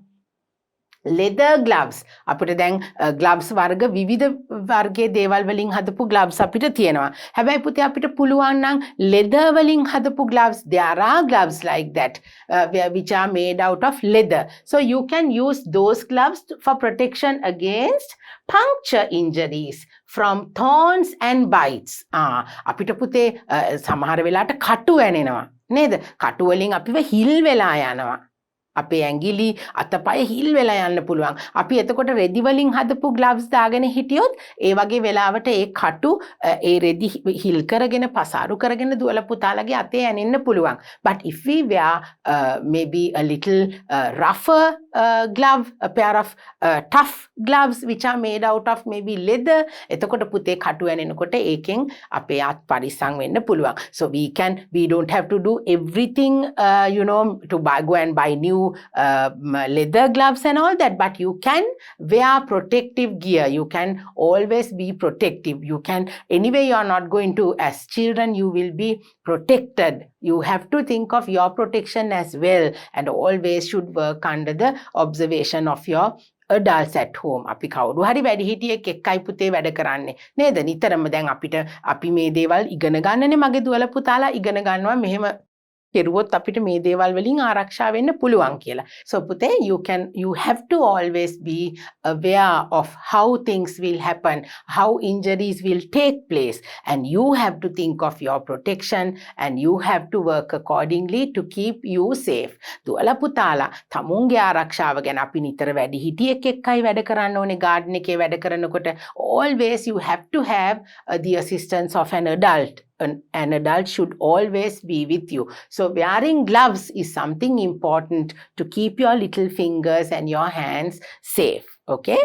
leather gloves අපිට දැන් gloves වර්ග විවිධ වර්ගයේ දේවල් වලින් හදපු gloves අපිට තියෙනවා. හැබැයි පුතේ අපිට පුළුවන් නම් leather වලින් හදපු gloves there are gloves like that which are made out of leather. So you can use those gloves for protection against puncture injuries from thorns and bites. අපිට පුතේ සමහර වෙලාවට කටු ඇනෙනවා නේද? කටු වලින් අපිව හිල් වෙලා යනවා. අපේ ඇඟිලි අතපය හිල් වෙලා යන්න පුළුවන්. අපි එතකොට රෙදි වලින් හදපු gloves දාගෙන හිටියොත් ඒ වගේ වෙලාවට ඒ කටු ඒ රෙදි හිල් කරගෙන පසාරු කරගෙන දුවල පුතාලගේ අතේ ඇනෙන්න පුළුවන්. But if we wear maybe a little rougher glove, a pair of tough gloves which are made out of maybe leather, එතකොට පුතේ කටු ඇනෙනකොට ඒකෙන් අපේ අත් පරිස්සම් වෙන්න පුළුවන්. So we don't have to do everything to go and buy new leather gloves and all that, but you can wear protective gear. You can always be protective. You can, anyway you are not going to, as children you will be protected. You have to think of your protection as well, and always should work under the observation of your adults at home. අපි කවුරු හරි වැඩිහිටියෙක් එක්කයි පුතේ වැඩ කරන්නේ නේද? නිතරම දැන් අපි මේ දේවල් ඉගෙන ගන්නනේ. මගේ දුවල පුතාලා ඉගෙන ගන්නවා මෙහෙම කෙරුවොත් අපිට මේ දේවල් වලින් ආරක්ෂා වෙන්න පුළුවන් කියලා. So පුතේ, you have to always be aware of how things will happen, how injuries will take place, and you have to think of your protection and you have to work accordingly to keep you safe. දුවල පුතාලා තමුන්ගේ ආරක්ෂාව ගැන අපි නිතර වැඩිහිටියෙක් එක්කයි වැඩ කරන්න ඕනේ garden එකේ වැඩ කරනකොට. Always you have to have the assistance of an adult. An adult should always be with you. So wearing gloves is something important to keep your little fingers and your hands safe. Okay?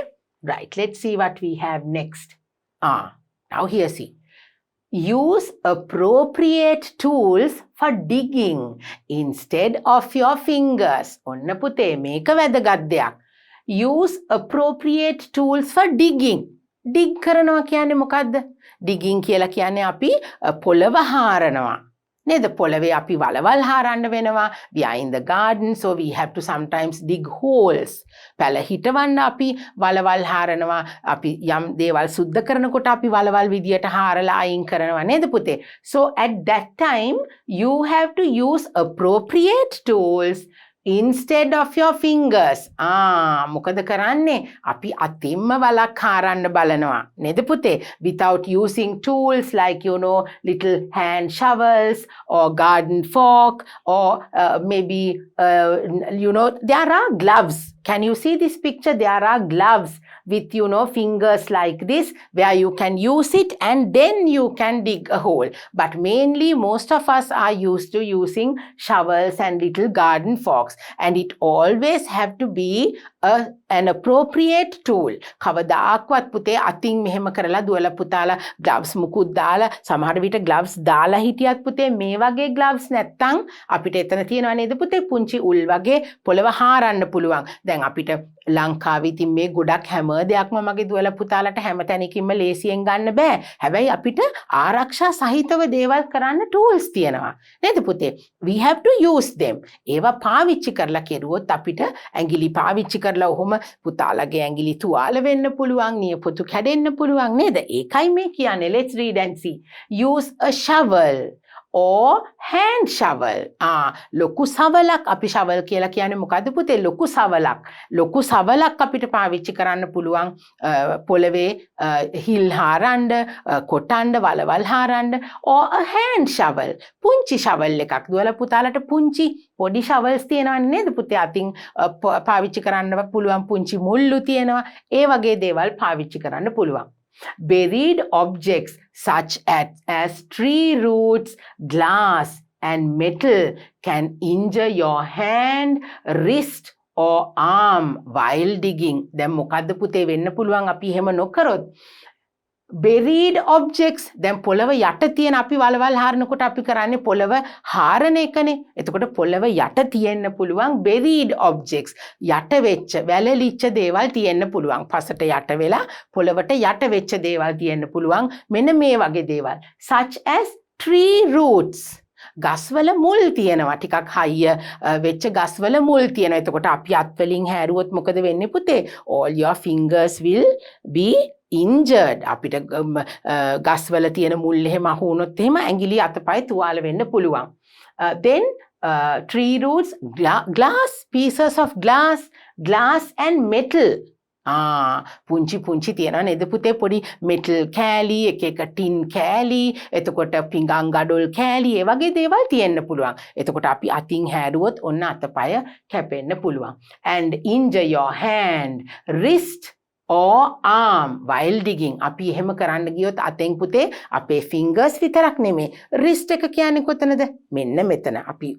Right. Let's see what we have next. Now here see. Use appropriate tools for digging instead of your fingers. ඔන්න පුතේ, මේක වැදගත් දෙයක්. Use appropriate tools for digging. Dig කරනවා කියන්නේ මොකද්ද? Digging කියලා කියන්නේ අපි පොළව හාරනවා. නේද? පොළවේ අපි වලවල් හාරන්න වෙනවා. We are in the garden, so we have to sometimes dig holes. පැල හිටවන්න අපි වලවල් හාරනවා. අපි යම් දේවල් සුද්ධ කරනකොට අපි වලවල් විදියට හාරලා අයින් කරනවා නේද පුතේ? So at that time you have to use appropriate tools instead of your fingers. මොකද කරන්නේ? අපි අතින්ම වලක් හාරන්න බලනවා නේද පුතේ? Without using tools like little hand shovels or garden fork or maybe there are gloves. Can you see this picture? There are gloves with fingers like this where you can use it and then you can dig a hole. But mainly most of us are used to using shovels and little garden forks, and it always have to be an appropriate tool. කවදාක්වත් පුතේ අතින් මෙහෙම කරලා දුවලා පුතාලා gloves මුකුත් දාලා සමහර විට gloves දාලා හිටියත් පුතේ මේ වගේ gloves නැත්තම් අපිට එතන තියෙනවා නේද පුතේ පුංචි උල් වගේ පොළව හාරන්න පුළුවන්. දැන් අපිට ලංකාවේ ඉතින් මේ ගොඩක් හැම දෙයක්ම මගේ දුවලා පුතාලට හැම තැනකින්ම ලේසියෙන් ගන්න බෑ. හැබැයි අපිට ආරක්ෂා සහිතව දේවල් කරන්න tools තියෙනවා. නේද පුතේ? We have to use them. ඒවා පාවිච්චි කරලා කෙරුවොත් අපිට ඇඟිලි පාවිච්චි කරලා ඔහොම පුතාලගේ ඇඟිලි තුවාල වෙන්න පුළුවන්, නියපොතු කැඩෙන්න පුළුවන් නේද? ඒකයි මේ කියන්නේ. Let's read and see. Use a shovel or hand shovel. ලොකු සවලක්. අපි shovel කියලා කියන්නේ මොකද්ද පුතේ? ලොකු සවලක්. ලොකු සවලක් අපිට පාවිච්චි කරන්න පුළුවන් පොළවේ හිල් හාරන්න, කොටන්න, වලවල් හාරන්න. or a hand shovel. පුංචි shovel එකක්. දුවලා පුතාලට පුංචි පොඩි shovels තියෙනවනේ නේද පුතේ? අතින් පාවිච්චි කරන්න පුළුවන් පුංචි මුල්ලු තියෙනවා. ඒ වගේ දේවල් පාවිච්චි කරන්න පුළුවන්. Buried objects such as tree roots, glass and metal can injure your hand, wrist or arm while digging. දැන් මොකද්ද පුතේ වෙන්න පුළුවන් අපි එහෙම නොකරොත්? Buried objects. දැන් පොළව යට තියෙන අපි වලවල් හාරනකොට අපි කරන්නේ පොළව හාරන එකනේ. එතකොට පොළව යට තියෙන්න පුළුවන් buried objects. යට වෙච්ච, වැලලිච්ච දේවල් තියෙන්න පුළුවන්. පසට යට වෙලා පොළවට යට වෙච්ච දේවල් තියෙන්න පුළුවන්. මෙන්න මේ වගේ දේවල්. Such as tree roots. ගස්වල මුල් තියෙනවා. ටිකක් හයිය වෙච්ච ගස්වල මුල් තියෙනවා. එතකොට අපි අත් වලින් හැරුවොත් මොකද වෙන්නේ පුතේ? All your fingers will be injured. අපිට ගස්වල තියෙන මුල් එහෙම අහු වුණොත් එහෙම ඇඟිලි අතපය තුවාල වෙන්න පුළුවන්. Then tree roots, glass, pieces of glass and metal. පුංචි තියෙනවා නේද පුතේ පොඩි මෙටල් කෑලි එක ටින් කෑලි එතකොට පිඟන් ගඩොල් කෑලි ඒ වගේ දේවල් තියෙන්න පුළුවන්. එතකොට අපි අතින් හැරුවොත් ඔන්න අතපය කැපෙන්න පුළුවන්. And injure your hand, wrist or arm while digging. අපි එහෙම කරන්න ගියොත් අතෙන් පුතේ අපේ fingers විතරක් නෙමෙයි. wrist එක කියන්නේ කොතනද? මෙන්න මෙතන. අපි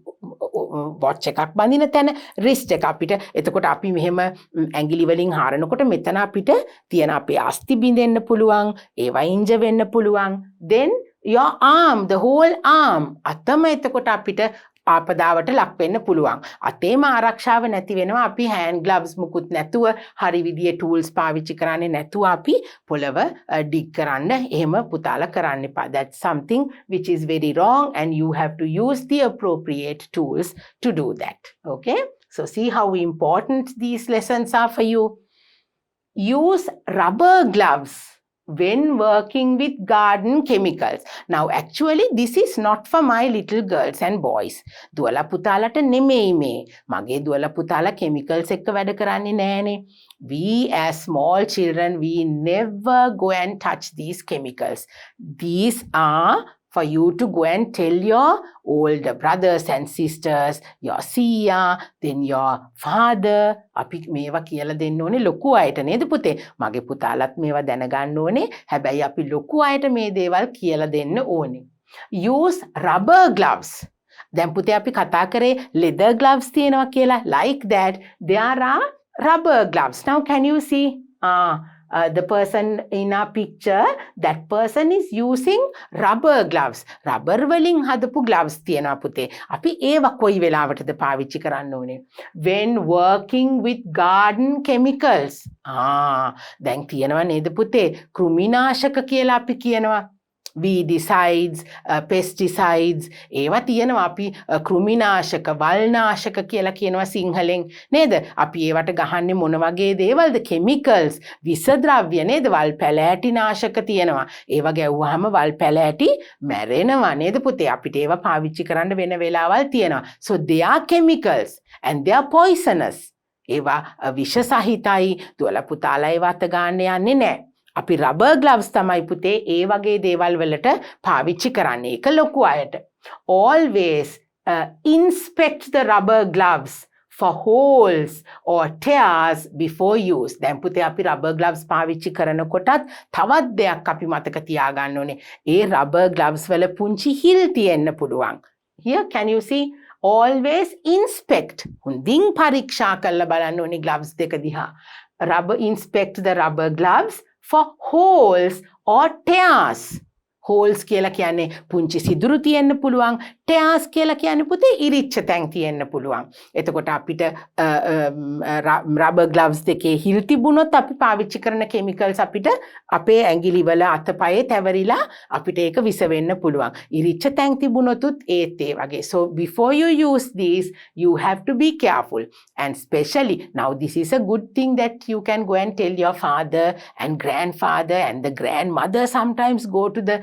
watch එකක් බඳින තැන wrist එක අපිට. එතකොට අපි මෙහෙම ඇඟිලි වලින් හරනකොට මෙතන අපිට තියෙන අපේ අස්ථි බිඳෙන්න පුළුවන්. ඒවා injure වෙන්න පුළුවන්. Then your arm, the whole arm. අතම එතකොට අපිට ආපදාවට ලක් වෙන්න පුළුවන්. අතේම ආරක්ෂාව නැති වෙනවා අපි hand gloves මුකුත් නැතුව හරි විදිහේ tools පාවිච්චි කරන්නේ නැතුව අපි පොළව dig කරන්න එහෙම පුතාලා කරන්න එපා. That's something which is very wrong and you have to use the appropriate tools to do that. Okay? So see how important these lessons are for you. Use rubber gloves when working with garden chemicals. Now actually this is not for my little girls and boys. දුවලා පුතාලට නෙමෙයි මේ. මගේ දුවලා පුතාලා chemicals එක්ක වැඩ කරන්නේ නෑනේ. We as small children, we never go and touch these chemicals. These are for you to go and tell your older brothers and sisters, your siya, then your father. අපි මේවා කියලා දෙන්න ඕනේ ලොකු අයට නේද පුතේ? මගේ පුතාලත් මේවා දැනගන්න ඕනේ. හැබැයි අපි ලොකු අයට මේ දේවල් කියලා දෙන්න ඕනේ. Use rubber gloves. දැන් පුතේ අපි කතා කරේ leather gloves තියෙනවා කියලා. Like that, there are rubber gloves. Now can you see? The person in our picture, that person is using rubber gloves. Rubber වලින් හදපු gloves තියෙනවා පුතේ. අපි ඒවා කොයි වෙලාවටද පාවිච්චි කරන්න ඕනේ? When working with garden chemicals. දැන් තියෙනවා නේද පුතේ? කෘමිනාශක කියලා අපි කියනවා. weedicides, pesticides, ඒවා තියෙනවා අපි කෘමිනාශක, වල්නාශක කියලා කියනවා සිංහලෙන් නේද? අපි ඒවට ගහන්නේ මොන වගේ දේවල්ද? chemicals, විසද්‍රව්‍ය නේද? වල් පැලෑටි නාශක තියෙනවා. ඒවා ගැව්වහම වල් පැලෑටි මැරෙනවා නේද පුතේ? අපිට ඒවා පාවිච්චි කරන්න වෙන වෙලාවල් තියෙනවා. So they are chemicals and they are poisonous. ඒවා විෂ සහිතයි. දුවලා පුතාලා ඒවා අත ගන්න යන්නේ නැහැ. අපි rubber gloves තමයි පුතේ ඒ වගේ දේවල් වලට පාවිච්චි කරන්නේ. ඒක ලොකු අයට. Always inspect the rubber gloves for holes or tears before use. දැන් පුතේ අපි rubber gloves පාවිච්චි කරනකොටත් තවත් දෙයක් අපි මතක තියාගන්න ඕනේ. ඒ rubber gloves වල පුංචි හිල් තියෙන්න පුළුවන්. Here can you see? Always inspect. හොඳින් පරීක්ෂා කරලා බලන්න ඕනේ gloves දෙක දිහා. Inspect the rubber gloves for holes or tears. Holes කියලා කියන්නේ පුංචි සිදුරු තියෙන්න පුළුවන්. tears කියලා කියන්නේ පුතේ ඉරිච්ච තැන් තියෙන්න පුළුවන්. එතකොට අපිට rubber gloves දෙකේ හිල් තිබුණොත් අපි පාවිච්චි කරන chemicals අපිට අපේ ඇඟිලි වල අතපයේ තැවරිලා අපිට ඒක විස වෙන්න පුළුවන්. ඉරිච්ච තැන් තිබුණොතුත් ඒත් ඒ වගේ. So before you use these, you have to be careful. And especially now this is a good thing that you can go and tell your father and grandfather and the grandmother sometimes go to the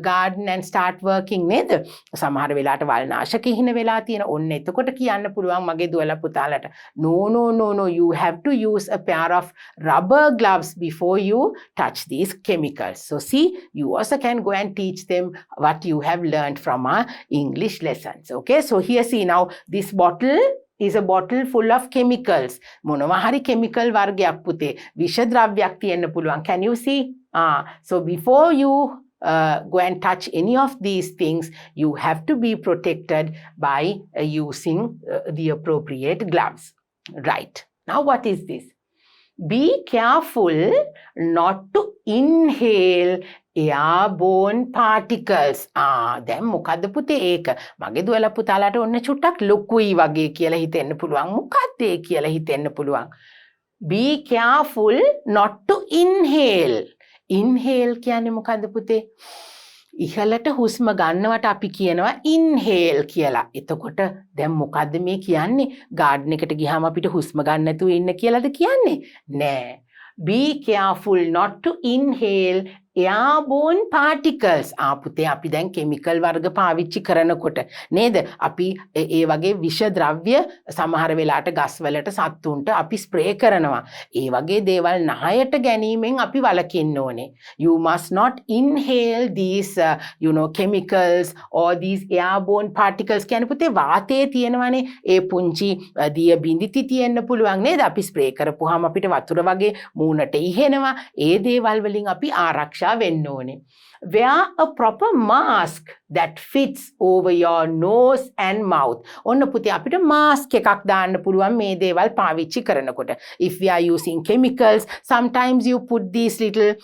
garden and start working නේද? සමහර වෙලාවට වල්නාශක හින වෙලා තියෙන ඔන්න එතකොට කියන්න පුළුවන් මගේ දුවලා පුතාලට no, you have to use a pair of rubber gloves before you touch these chemicals. So see, you also can go and teach them what you have learned from our English lessons. Okay, so here see now this bottle is a bottle full of chemicals. මොනවා හරි chemical වර්ගයක් පුතේ. විෂ ද්‍රව්‍යයක් තියෙන්න පුළුවන්. Can you see? So before you go and touch any of these things, you have to be protected by using the appropriate gloves. Right. Now what is this? Be careful not to inhale airborne particles. දැන් මොකද්ද පුතේ ඒක? මගේ දුවලා පුතාලාට ඔන්න චුට්ටක් ලොකුයි වගේ කියලා හිතෙන්න පුළුවන්. මොකක්ද ඒ කියලා හිතෙන්න පුළුවන්. Be careful not to inhale. Inhale කියන්නේ මොකද්ද පුතේ? ඉහළට හුස්ම ගන්නවට අපි කියනවා inhale කියලා. එතකොට දැන් මොකද්ද මේ කියන්නේ? garden එකට ගියාම අපිට හුස්ම ගන්න නැතුව ඉන්න කියලාද කියන්නේ? නෑ. Be careful not to inhale airborne particles පුතේ අපි දැන් කෙමිකල් වර්ග පාවිච්චි කරනකොට නේද අපි ඒ වගේ විෂ ද්‍රව්‍ය සමහර වෙලාවට ගස් වලට සත්තුන්ට අපි ස්ප්‍රේ කරනවා ඒ වගේ දේවල් නහයට ගැනීමෙන් අපි වළකින්න ඕනේ you must not inhale these chemicals or these airborne particles කියන්නේ පුතේ වාතයේ තියෙනවනේ ඒ පුංචි දිය බිඳිති තියෙන්න පුළුවන් නේද අපි ස්ප්‍රේ කරපුවාම අපිට වතුර වගේ මූණට ඉහෙනවා ඒ දේවල් වලින් අපි ආරක්ෂා වෙන්න ඕනේ. Wear a proper mask that fits over your nose and mouth. ඔන්න පුතේ අපිට mask එකක් දාන්න පුළුවන් මේ දේවල් පාවිච්චි කරනකොට. If we are using chemicals, sometimes you put these little,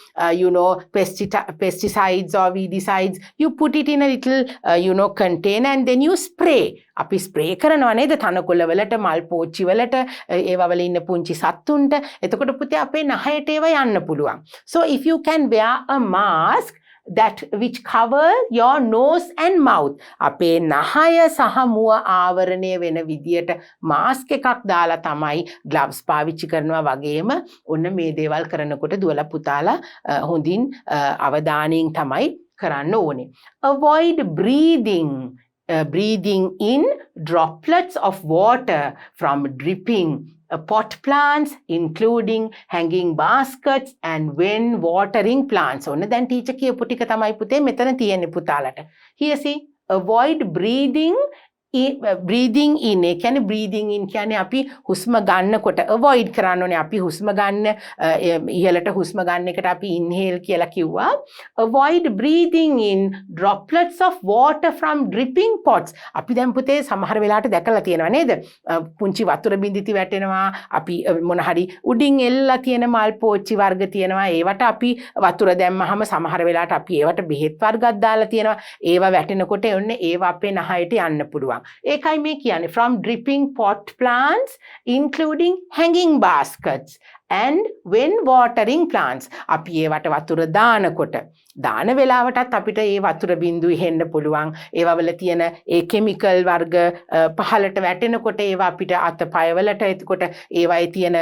pesticides or weedicides, you put it in a little, container and then you spray. අපි ස්ප්‍රේ කරනවා නේද තනකොළ වලට මල් පෝච්චි වලට ඒවා වල ඉන්න පුංචි සත්තුන්ට එතකොට පුතේ අපේ නහයට ඒවා යන්න පුළුවන් so if you can wear a mask that which cover your nose and mouth අපේ නහය සහ මුව ආවරණය වෙන විදියට මාස්ක් එකක් දාලා තමයි gloves පාවිච්චි කරනවා වගේම ඔන්න මේ දේවල් කරනකොට දුවලා පුතාලා හොඳින් අවධානයෙන් තමයි කරන්න ඕනේ avoid breathing in droplets of water from dripping pot plants including hanging baskets and when watering plants ඔන්න දැන් ටීචර් කියපු ටික තමයි පුතේ මෙතන තියෙන්නේ පුතාලට here see avoid breathing in ඒ කියන්නේ breathing in කියන්නේ අපි හුස්ම ගන්නකොට avoid කරන්න ඕනේ අපි හුස්ම ගන්න ඉහළට හුස්ම ගන්න එකට අපි inhale කියලා කිව්වා avoid breathing in droplets of water from dripping pots අපි දැන් පුතේ සමහර වෙලාවට දැකලා තියෙනවා නේද පුංචි වතුර බින්දිති වැටෙනවා අපි මොන හරි උඩින් එල්ලලා තියෙන මල් පෝච්චි වර්ග තියෙනවා ඒවට අපි වතුර දැම්මහම සමහර වෙලාවට අපි ඒවට බෙහෙත් වර්ගයක් දාලා තියෙනවා ඒවා වැටෙනකොට ඔන්න ඒවා අපේ නහයට යන්න පුළුවන් ඒකයි මේ කියන්නේ from dripping pot plants including hanging baskets and when watering plants අපි ඒවට වතුර දානකොට දාන වෙලාවටත් අපිට ඒ වතුර බිඳු ඉහෙන්න පුළුවන් ඒවා වල තියෙන ඒ කෙමිකල් වර්ග පහළට වැටෙනකොට ඒවා අපිට අතපය වලට එතකොට ඒවායේ තියෙන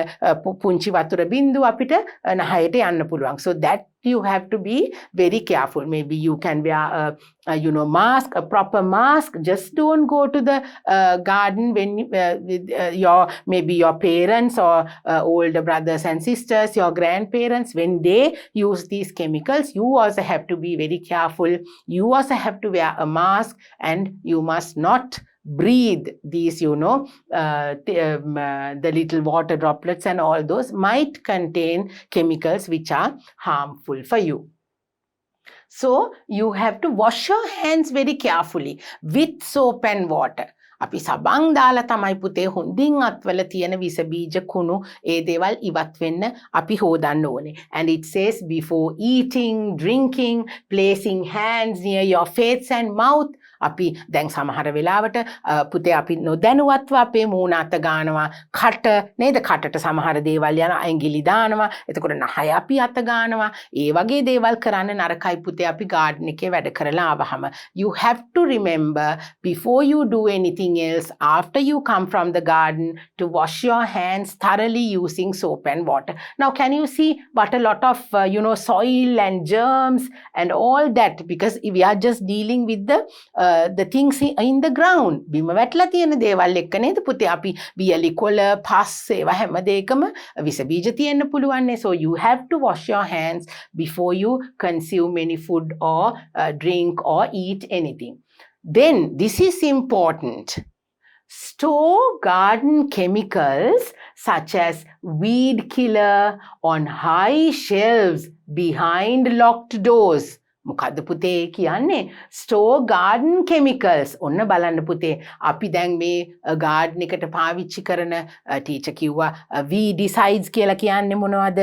පුංචි වතුර බිඳු අපිට නහයට යන්න පුළුවන් so that you have to be very careful maybe you can wear a mask a proper mask just don't go to the garden when with maybe your parents or older brothers and sisters your grandparents when they use these chemicals you also have to be very careful you also have to wear a mask and you must not breathe these the little water droplets and all those might contain chemicals which are harmful for you so you have to wash your hands very carefully with soap and water අපි සබන් දාලා තමයි පුතේ හොඳින් අත්වල තියෙන විස බීජ කුණු ඒ දේවල් ඉවත් වෙන්න අපි හොදන්න ඕනේ and it says before eating drinking placing hands near your face and mouth අපි දැන් සමහර වෙලාවට පුතේ අපි නොදැනුවත්ව අපේ මූණ අත ගන්නවා කට නේද කටට සමහර දේවල් යන ඇඟිලි දානවා එතකොට නහය අපි අත ගන්නවා ඒ වගේ දේවල් කරන්න නරකයි පුතේ අපි garden එකේ වැඩ කරලා ආවහම you have to remember before you do anything else after you come from the garden to wash your hands thoroughly using soap and water now can you see what a lot of soil and germs and all that because we are just dealing with the things in the ground බිම වැටලා තියෙන දේවල් එක්ක නේද පුතේ අපි වියලි කොළ පස් ඒවා හැම දෙයකම විස බීජ තියෙන්න පුළුවන් නේ so you have to wash your hands before you consume any food or drink or eat anything then this is important store garden chemicals such as weed killer on high shelves behind locked doors මොකද්ද පුතේ කියන්නේ store garden chemicals ඔන්න බලන්න පුතේ අපි දැන් මේ garden එකට පාවිච්චි කරන ටීචර් කිව්වා weedicides කියලා කියන්නේ මොනවද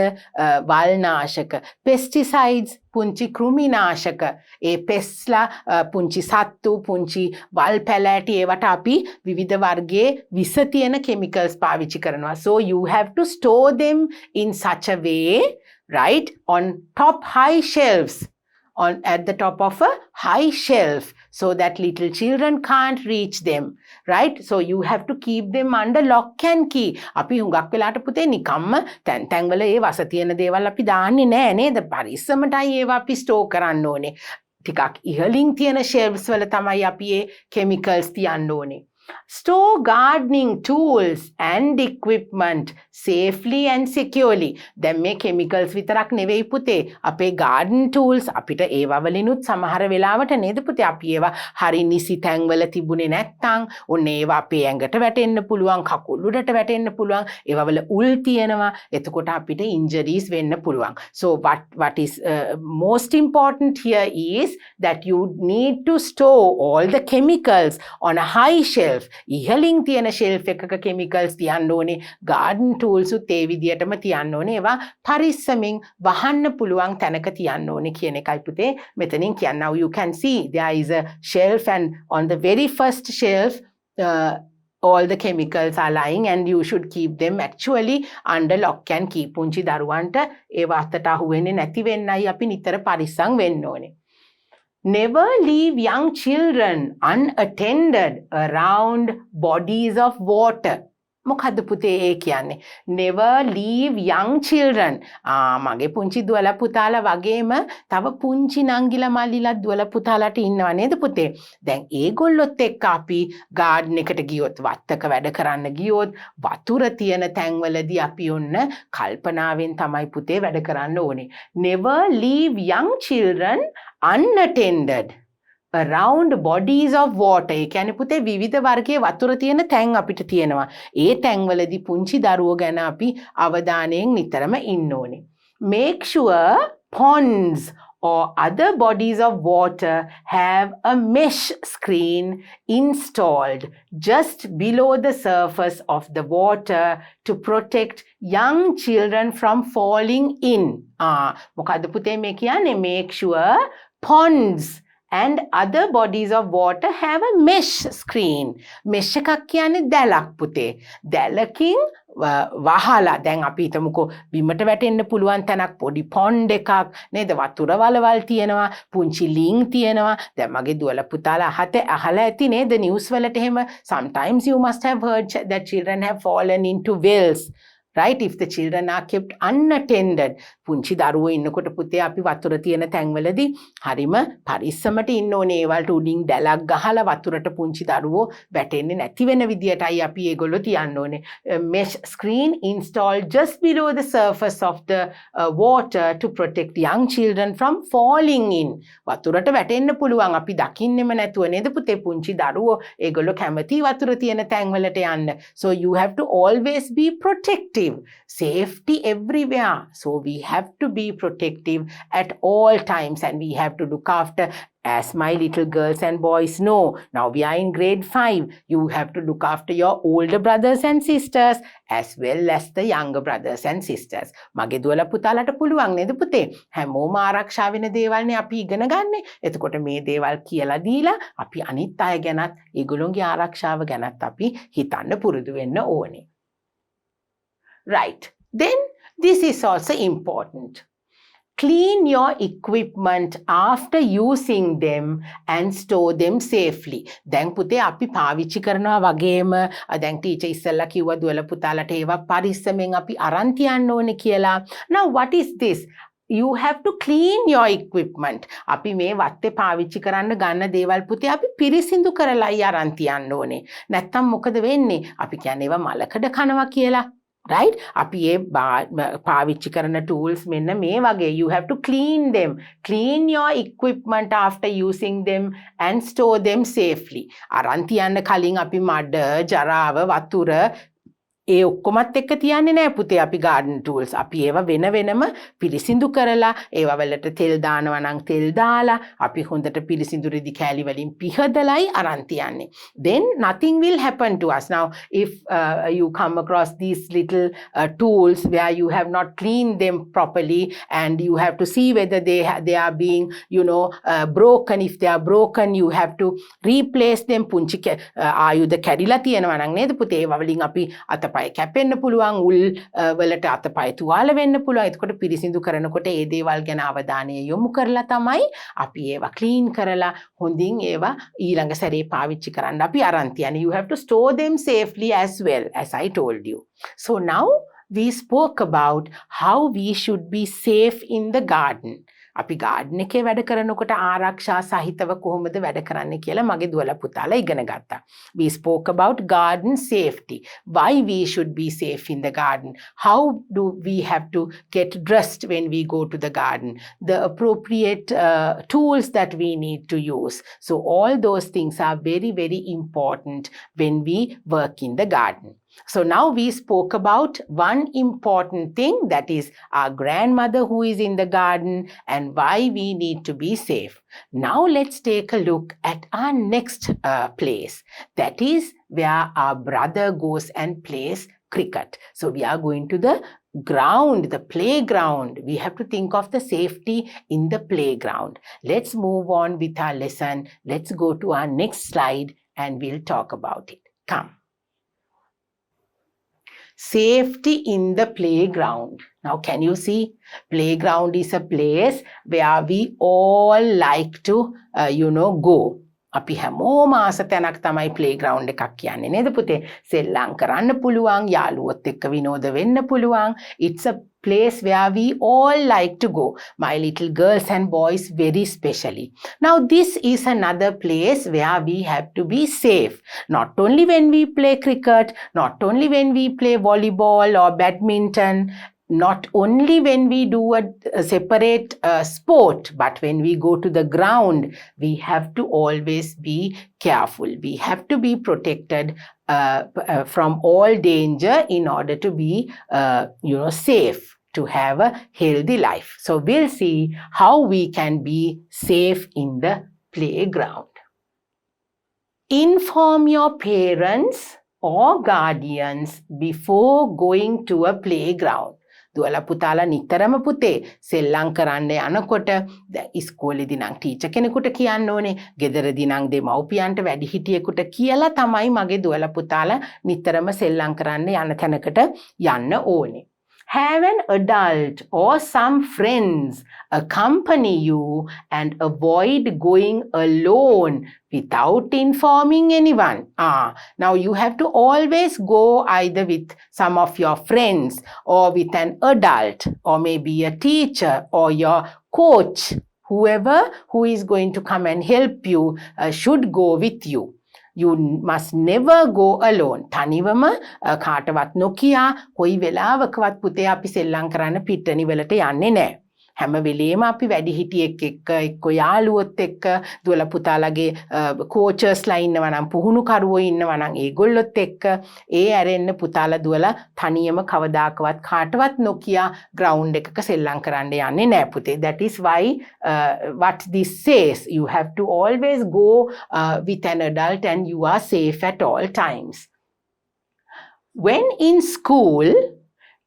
වල්නාශක pesticides පුංචි කෘමිනාශක ඒ පෙස්ලා පුංචි සත්තු පුංචි වල් පැලෑටි ඒවට අපි විවිධ වර්ගයේ විස තියෙන chemicals පාවිච්චි කරනවා so you have to store them in such a way right on top high shelves at the top of a high shelf so that little children can't reach them, right? So you have to keep them under lock and key. අපි හුඟක් වෙලාට පුතේ නිකම්ම තැන් වල ඒ වස තියෙන දේවල් අපි දාන්නේ නෑ නේද? පරිස්සමටයි ඒවා අපි ස්ටෝර් කරන්න ඕනේ. ටිකක් ඉහළින් තියෙන shelves වල තමයි අපි ඒ chemicals තියන්න ඕනේ. Store gardening tools and equipment safely and securely. දැන් මේ chemicals විතරක් නෙවෙයි පුතේ. අපේ garden tools අපිට ඒවා වලිනුත් සමහර වෙලාවට නේද පුතේ අපි ඒවා හරි නිසි තැන්වල තිබුණේ නැත්නම් ඔන්න ඒවා අපේ ඇඟට වැටෙන්න පුළුවන්, කකුල් උඩට වැටෙන්න පුළුවන්. ඒවා වල උල් තියෙනවා. එතකොට අපිට injuries වෙන්න පුළුවන්. So what is most important here is that you need to store all the chemicals on a high shelf. ඉහළින් තියෙන ෂෙල්ෆ් එකක chemicals තියන්න ඕනේ. garden tools උත් ඒ විදියටම තියන්න ඕනේ. ඒවා පරිස්සමින් වහන්න පුළුවන් තැනක තියන්න ඕනේ කියන එකයි පුතේ මෙතනින් කියන්නේ. Now you can see there is a shelf and on the very first shelf all the chemicals are lying and you should keep them actually under lock and key. පුංචි දරුවන්ට ඒවා අතට අහු වෙන්නේ නැති වෙන්නයි අපි නිතර පරිස්සම් වෙන්න ඕනේ. Never leave young children unattended around bodies of water. මොකද්ද පුතේ ඒ කියන්නේ? Never leave young children. මගේ පුංචි දුවලා පුතාලා වගේම තව පුංචි නංගිලා මල්ලිලා දුවලා පුතාලාට ඉන්නව නේද පුතේ? දැන් ඒගොල්ලොත් එක්ක අපි garden එකට ගියොත්, වත්තක වැඩ කරන්න ගියොත්, වතුර තියෙන තැන්වලදී අපි ඔන්න කල්පනාවෙන් තමයි පුතේ වැඩ කරන්න ඕනේ. Never leave young children unattended around bodies of water. ඒ කියන්නේ පුතේ විවිධ වර්ගයේ වතුර තියෙන තැන් අපිට තියෙනවා. ඒ තැන්වලදී පුංචි දරුවෝ ගැන අපි අවධානයෙන් නිතරම ඉන්න ඕනේ. Make sure ponds or other bodies of water have a mesh screen installed just below the surface of the water to protect young children from falling in. මොකද්ද පුතේ මේ කියන්නේ? Make sure ponds and other bodies of water have a mesh screen. mesh එකක් කියන්නේ දැලක් පුතේ. දැලකින් වහලා දැන් අපි හිතමුකෝ බිමට වැටෙන්න පුළුවන් තැනක් පොඩි pond එකක් නේද? වතුර වලවල් තියෙනවා, පුංචි ලිං තියෙනවා. දැන් මගේ දුවලා පුතාලා අහලා ඇති නේද නිවුස් වලට එහෙම. Sometimes you must have heard that children have fallen into wells. Right? If the children are kept unattended. පුංචි දරුවෝ ඉන්නකොට පුතේ අපි වතුර තියෙන තැන්වලදී හරිම පරිස්සමට ඉන්න ඕනේ. ඒවලට උඩින් දැලක් ගහලා වතුරට පුංචි දරුවෝ වැටෙන්නේ නැති වෙන විදියටයි අපි ඒගොල්ලෝ තියන්න ඕනේ. Mesh screen installed just below the surface of the water to protect young children from falling in. වතුරට වැටෙන්න පුළුවන්. අපි දකින්නෙම නැතුව නේද පුතේ පුංචි දරුවෝ ඒගොල්ලෝ කැමති වතුර තියෙන තැන්වලට යන්න. So you have to always be protective. Safety everywhere. So we have to be protective at all times and we have to look after, as my little girls and boys know. Now we are in grade 5. You have to look after your older brothers and sisters as well as the younger brothers and sisters. මගේ දුවලා පුතාලට පුළුවන් නේද පුතේ? හැමෝම ආරක්ෂා වෙන දේවල්නේ අපි ඉගෙන ගන්නෙ. එතකොට මේ දේවල් කියලා දීලා අපි අනිත් අය ගැනත් ඒගොල්ලෝගේ ආරක්ෂාව ගැනත් අපි හිතන්න පුරුදු වෙන්න ඕනේ. Right. Then this is also important. Clean your equipment after using them and store them safely. දැන් පුතේ අපි පාවිච්චි කරනවා වගේම දැන් ටීචර් ඉස්සෙල්ලා කිව්වා දුවලා පුතාලට ඒවා පරිස්සමෙන් අපි අරන් තියන්න ඕනේ කියලා. Now what is this? You have to clean your equipment. අපි මේ වත්තේ පාවිච්චි කරන්න ගන්න දේවල් පුතේ අපි පිරිසිදු කරලායි අරන් තියන්න ඕනේ. නැත්තම් මොකද වෙන්නේ? අපි කියන්නේ ඒවා මලකඩ කනවා කියලා. Right? අපි ඒ පාවිච්චි කරන tools මෙන්න මේ වගේ. You have to clean them. Clean your equipment after using them and store them safely. අරන් තියන්න කලින් අපි මඩ, ජරාව, වතුර ඒ ඔක්කොමත් එක්ක තියන්නේ නැහැ පුතේ අපි garden tools. අපි ඒවා වෙනම පිරිසිදු කරලා ඒවා වලට තෙල් දානවා නම් තෙල් දාලා අපි හොඳට පිරිසිදු රෙදි කෑලි වලින් පිහදලයි අරන් තියන්නේ. Then nothing will happen to us. Now if you come across these little tools where you have not cleaned them properly and you have to see whether they are being broken. If they are broken you have to replace them. පුංචි ආයුධ කැඩිලා තියෙනවා නම් නේද පුතේ ඒවා වලින් අපි අතපය අතපය කැපෙන්න පුළුවන්, උල් වලට අතපය තුවාල වෙන්න පුළුවන්. එතකොට පිරිසිදු කරනකොට ඒ දේවල් ගැන අවධානය යොමු කරලා තමයි අපි ඒවා ක්ලීන් කරලා හොඳින් ඒවා ඊළඟ සැරේ පාවිච්චි කරන්න අපි අරන් තියන්නේ. You have to store them safely as well, as I told you. So now we spoke about how we should be safe in the garden. අපි garden එකේ වැඩ කරනකොට ආරක්ෂා සහිතව කොහොමද වැඩ කරන්න කියලා මගේ දුවලා පුතාලා ඉගෙන ගත්තා. We spoke about garden safety. Why we should be safe in the garden. How do we have to get dressed when we go to the garden. The appropriate tools that we need to use. So all those things are very, very important when we work in the garden. So now we spoke about one important thing, that is our grandmother who is in the garden and why we need to be safe. Now let's take a look at our next place. That is where our brother goes and plays cricket. So we are going to the ground, the playground. We have to think of the safety in the playground. Let's move on with our lesson. Let's go to our next slide and we'll talk about it. Come. Safety in the playground. Now can you see? Playground is a place where we all like to, go. අපි හැමෝම ආස තැනක් තමයි playground එකක් කියන්නේ නේද පුතේ? සෙල්ලම් කරන්න පුළුවන්, යාළුවොත් එක්ක විනෝද වෙන්න පුළුවන්. It's a place where we all like to go. My little girls and boys very specially. Now this is another place where we have to be safe. Not only when we play cricket, not only when we play volleyball or badminton, not only when we do a separate sport, but when we go to the ground, we have to always be careful. We have to be protected from all danger in order to be, safe, to have a healthy life. So we'll see how we can be safe in the playground. Inform your parents or guardians before going to a playground. දුවලා පුතාලා නිතරම පුතේ සෙල්ලම් කරන්න යනකොට ඉස්කෝලේදී නම් teacher කෙනෙකුට කියන්න ඕනේ, ගෙදරදී නම් දෙමව්පියන්ට වැඩිහිටියෙකුට කියලා තමයි මගේ දුවලා පුතාලා නිතරම සෙල්ලම් කරන්න යන තැනකට යන්න ඕනේ. Have an adult or some friends accompany you and avoid going alone without informing anyone. Now you have to always go either with some of your friends or with an adult or maybe a teacher or your coach. Whoever who is going to come and help you should go with you. You must never go alone. තනිවම කාටවත් නොකියා කොයි වෙලාවකවත් පුතේ අපි සෙල්ලම් කරන්න පිටණි වලට යන්නේ නැහැ. හැම වෙලේම අපි වැඩිහිටියෙක් එක්ක එක්ක යාළුවොත් එක්ක දුවලා පුතාලගේ කෝචර්ස්ලා ඉන්නවා නම් පුහුණුකරුවෝ ඉන්නවා නම් ඒගොල්ලොත් එක්ක ඒ ඇරෙන්න පුතාලා දුවලා තනියම කවදාකවත් කාටවත් නොකියා ග්‍රවුන්ඩ් එකක සෙල්ලම් කරන්න යන්නේ නැහැ පුතේ. That is why what this says, you have to always go with an adult and you are safe at all times. When in school,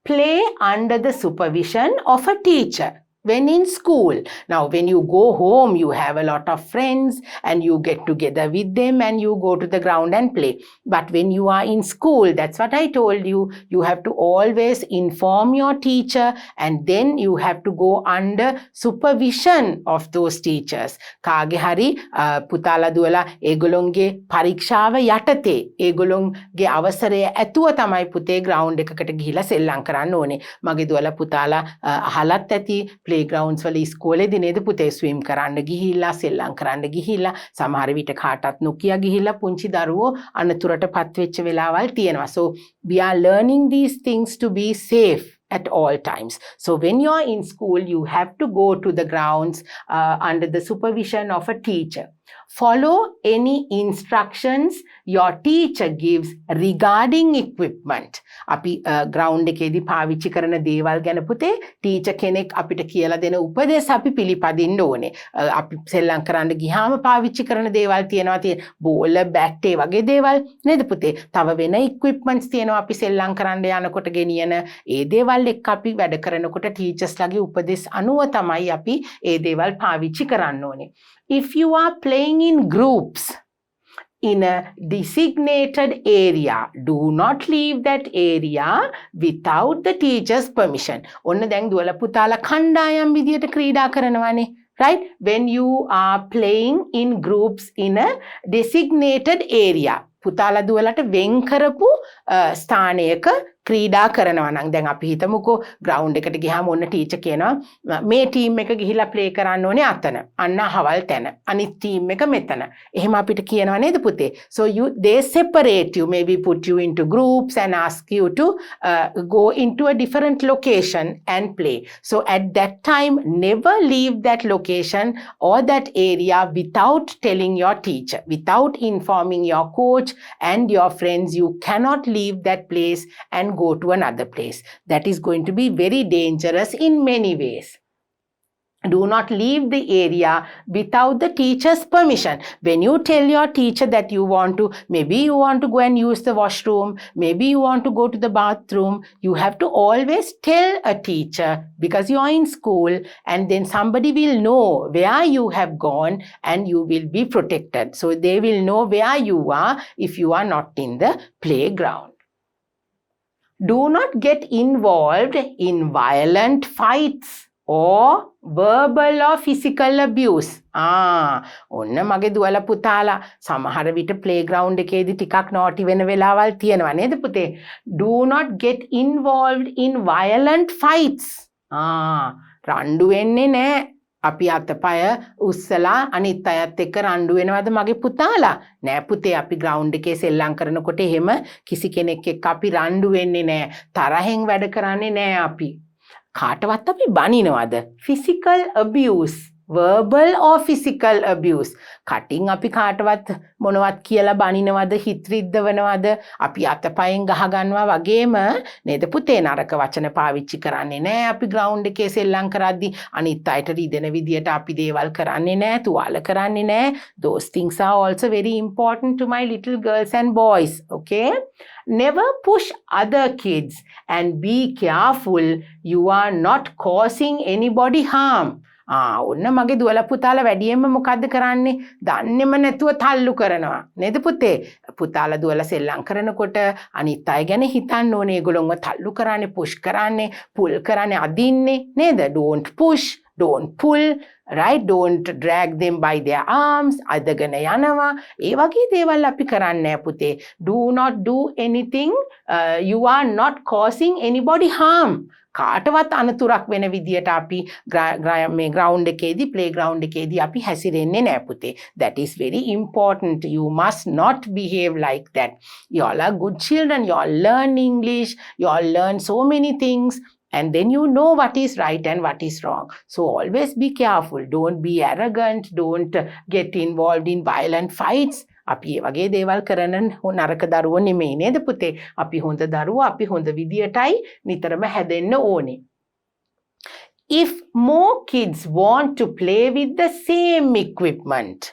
play under the supervision of a teacher. When in school. Now when you go home, you have a lot of friends and you get together with them and you go to the ground and play. But when you are in school, that's what I told you, you have to always inform your teacher and then you have to go under supervision of those teachers. කාගේ හරි පුතාලා දුවලා ඒගොල්ලොන්ගේ පරීක්ෂාව යටතේ ඒගොල්ලොන්ගේ අවසරය ඇතුව තමයි පුතේ ground එකකට ගිහිලා සෙල්ලම් කරන්න ඕනේ. මගේ දුවලා පුතාලා අහලත් ඇති playgrounds වල ඉස්කෝලේදී නේද පුතේ ස්විම් කරන්න ගිහිල්ලා සෙල්ලම් කරන්න ගිහිල්ලා සමහර විට කාටත් නොකිය ගිහිල්ලා පුංචි දරුවෝ අනතුරට පත් වෙච්ච වෙලාවල් තියෙනවා. So we are learning these things to be safe at all times. So when you are in school, you have to go to the grounds under the supervision of a teacher. Follow any instructions your teacher gives regarding equipment. අපි ground එකේදී පාවිච්චි කරන දේවල් ගැන පුතේ teacher කෙනෙක් අපිට කියලා දෙන උපදෙස් අපි පිළිපදින්න ඕනේ. අපි සෙල්ලම් කරන්න ගියාම පාවිච්චි කරන දේවල් තියෙනවා බෝල බැට් ඒ වගේ දේවල් නේද පුතේ. තව වෙන equipments තියෙනවා අපි සෙල්ලම් කරන්න යනකොට ගෙනියන ඒ දේවල් එක්ක අපි වැඩ කරනකොට teachers ලාගේ උපදෙස් අනුව තමයි අපි ඒ දේවල් පාවිච්චි කරන්න ඕනේ. If you are playing in groups, in a designated area. Do not leave that area without the teacher's permission. ඔන්න දැන් දුවලා පුතාලා කණ්ඩායම් විදියට ක්‍රීඩා කරනවානේ. Right? When you are playing in groups in a designated area. පුතාලා දුවලට වෙන් කරපු ස්ථානයක ක්‍රීඩා කරනවා නම් දැන් අපි හිතමුකෝ ග්‍රවුන්ඩ් එකට ගියාම ඔන්න ටීචර් කියනවා මේ ටීම් එක ගිහිලා ප්ලේ කරන්න ඕනේ අතන අන්න හවල් තැන අනිත් ටීම් එක මෙතන එහෙම අපිට කියනවා නේද පුතේ so they separate you, maybe put you into groups and ask you to go into a different location and play. So at that time never leave that location or that area without telling your teacher, without informing your coach and your friends. You cannot leave that place and go to another place. That is going to be very dangerous in many ways. Do not leave the area without the teacher's permission. When you tell your teacher that you want to, maybe you want to go and use the washroom, maybe you want to go to the bathroom, you have to always tell a teacher because you are in school and then somebody will know where you have gone and you will be protected. So they will know where you are if you are not in the playground. Do not get involved in violent fights or verbal or physical abuse. ඔන්න මගේ දුවලා පුතාලා සමහර විට playground එකේදී ටිකක් naughty වෙන වෙලාවල් තියෙනවා නේද පුතේ? Do not get involved in violent fights. රණ්ඩු වෙන්නේ නැහැ. අපි අතපය උස්සලා අනිත් අයත් එක්ක රණ්ඩු වෙනවද මගේ පුතාලා? නෑ පුතේ අපි ග්‍රවුන්ඩ් එකේ සෙල්ලම් කරනකොට එහෙම කිසි කෙනෙක් එක්ක අපි රණ්ඩු වෙන්නේ නෑ. තරහෙන් වැඩ කරන්නේ නෑ අපි. කාටවත් අපි බනිනවද? Physical abuse, verbal or physical abuse. කටින් අපි කාටවත් මොනවත් කියලා බනිනවද? හිත රිද්දවනවද? අපි අතපයෙන් ගහ ගන්නවා වගේම නේද පුතේ නරක වචන පාවිච්චි කරන්නේ නැහැ. අපි ග්‍රවුන්ඩ් එකේ සෙල්ලම් කරද්දී අනිත් අයට රිදෙන විදියට අපි දේවල් කරන්නේ නැහැ, තුවාල කරන්නේ නැහැ. Those things are also very important to my little girls and boys. Okay? Never push other kids and be careful you are not causing anybody harm. ඔන්න මගේ දුවලා පුතාලා වැඩියෙන්ම මොකද්ද කරන්නේ? දන්නේම නැතුව තල්ලු කරනවා. නේද පුතේ? පුතාලා දුවලා සෙල්ලම් කරනකොට අනිත් අය ගැන හිතන්න ඕනේ. ඒගොල්ලෝව තල්ලු කරන්නේ, පුෂ් කරන්නේ, පුල් කරන්නේ, අදින්නේ නේද? Don't push, don't pull, right? Don't drag them by their arms. අදගෙන යනවා. ඒ වගේ දේවල් අපි කරන්නේ නැහැ පුතේ. Do not do anything you are not causing anybody harm. කාටවත් අනතුරක් වෙන විදියට අපි මේ ග්‍රවුන්ඩ් එකේදී ප්ලේග්‍රවුන්ඩ් එකේදී අපි හැසිරෙන්නේ නැහැ පුතේ. That is very important. You must not behave like that. You all are good children. You all learn English. You all learn so many things. And then you know what is right and what is wrong. So always be careful. Don't be arrogant. Don't get involved in violent fights. අපි ඒ වගේ දේවල් කරන නරක දරුවෝ නෙමෙයි නේද පුතේ? අපි හොඳ දරුවෝ, අපි හොඳ විදියටයි නිතරම හැදෙන්න ඕනේ. If more kids want to play with the same equipment,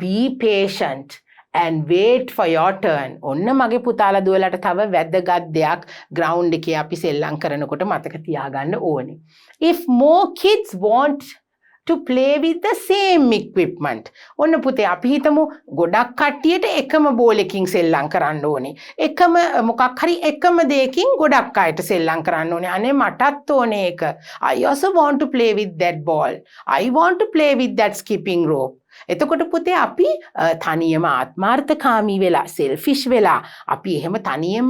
be patient and wait for your turn. ඔන්න මගේ පුතාලා දුවලට තව වැදගත් දෙයක් ග්‍රවුන්ඩ් එකේ අපි සෙල්ලම් කරනකොට මතක තියාගන්න ඕනේ. If more kids want to play with the same equipment. ඔන්න පුතේ අපි හිතමු ගොඩක් කට්ටියට එකම බෝලකින් සෙල්ලම් කරන්න ඕනේ. එකම මොකක් හරි එකම දෙයකින් ගොඩක් අයට සෙල්ලම් කරන්න ඕනේ. අනේ මටත් ඕනේ ඒක. I also want to play with that ball. I want to play with that skipping rope. එතකොට පුතේ අපි තනියම ආත්මාර්ථකාමී වෙලා selfish වෙලා අපි එහෙම තනියම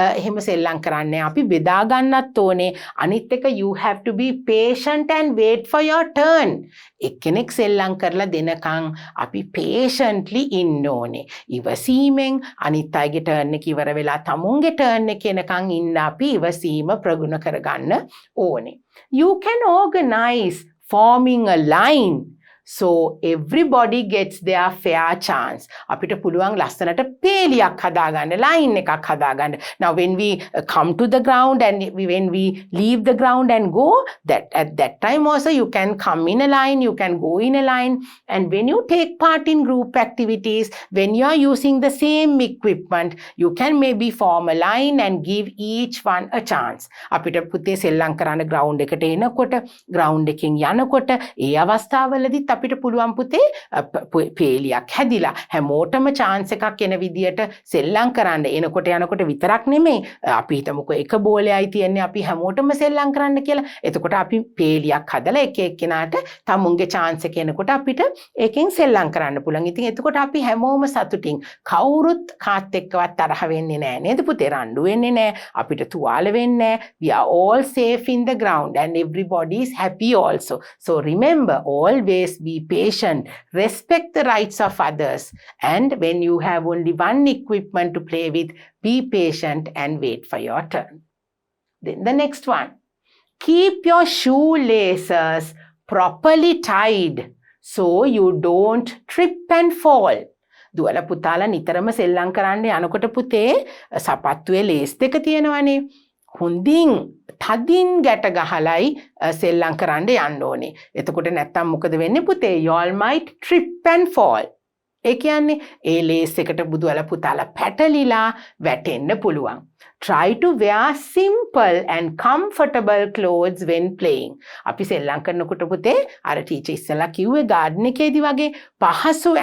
එහෙම සෙල්ලම් කරන්නේ අපි බෙදා ගන්නත් ඕනේ. අනිත් එක you have to be patient and wait for your turn. එක්කෙනෙක් සෙල්ලම් කරලා දෙනකන් අපි patiently ඉන්න ඕනේ. ඉවසීමෙන් අනිත් අයගේ turn එක ඉවර වෙලා තමුන්ගේ turn එක එනකන් ඉන්න අපි ඉවසීම ප්‍රගුණ කරගන්න ඕනේ. You can organize forming a line. So everybody gets their fair chance. අපිට පුළුවන් ලස්සනට පේලියක් හදාගන්න, line එකක් හදාගන්න. Now when we come to the ground and when we leave the ground and go, that at that time also you can come in a line, you can go in a line. And when you take part in group activities, when you are using the same equipment, you can maybe form a line and give each one a chance. අපිට පුතේ සෙල්ලම් කරන්න ground එකට එනකොට, ground එකෙන් යනකොට ඒ අවස්ථාවවලදීත් අපිට පුළුවන් පුතේ පේලියක් හැදිලා හැමෝටම chance එකක් එන විදියට සෙල්ලම් කරන්න. එනකොට යනකොට විතරක් නෙමෙයි. අපි හිතමුකෝ එක බෝලෙයි තියන්නේ අපි හැමෝටම සෙල්ලම් කරන්න කියලා. එතකොට අපි පේලියක් හදලා එක එක්කෙනාට තමුන්ගේ chance එක එනකොට අපිට ඒකෙන් සෙල්ලම් කරන්න පුළුවන්. ඉතින් එතකොට අපි හැමෝම සතුටින් කවුරුත් කාත් එක්කවත් තරහ වෙන්නේ නැහැ නේද පුතේ? රණ්ඩු වෙන්නේ නැහැ. අපිට තුවාල වෙන්නේ නැහැ. We are all safe in the ground and everybody is happy also. So remember, always be patient, respect the rights of others, and when you have only one equipment to play with, be patient and wait for your turn. Then the next one, keep your shoelaces properly tied so you don't trip and fall. දුවල පුතාලා නිතරම සෙල්ලම් කරන්න යනකොට පුතේ සපත්තුවේ ලේස් දෙක තියෙනවනේ. හොඳින් තදින් ගැට ගහලයි සෙල්ලම් කරන්න යන්න ඕනේ. එතකොට නැත්තම් මොකද වෙන්නේ පුතේ? You all might trip and fall. ඒ කියන්නේ ඒ ලේස් එකට බුදුවල පුතාලා පැටලිලා වැටෙන්න පුළුවන්. Try to wear simple and comfortable clothes when playing. අපි සෙල්ලම් කරනකොට පුතේ අර ටීචර් ඉස්සලා කිව්වේ ගාඩන් එකේදී වගේ පහසු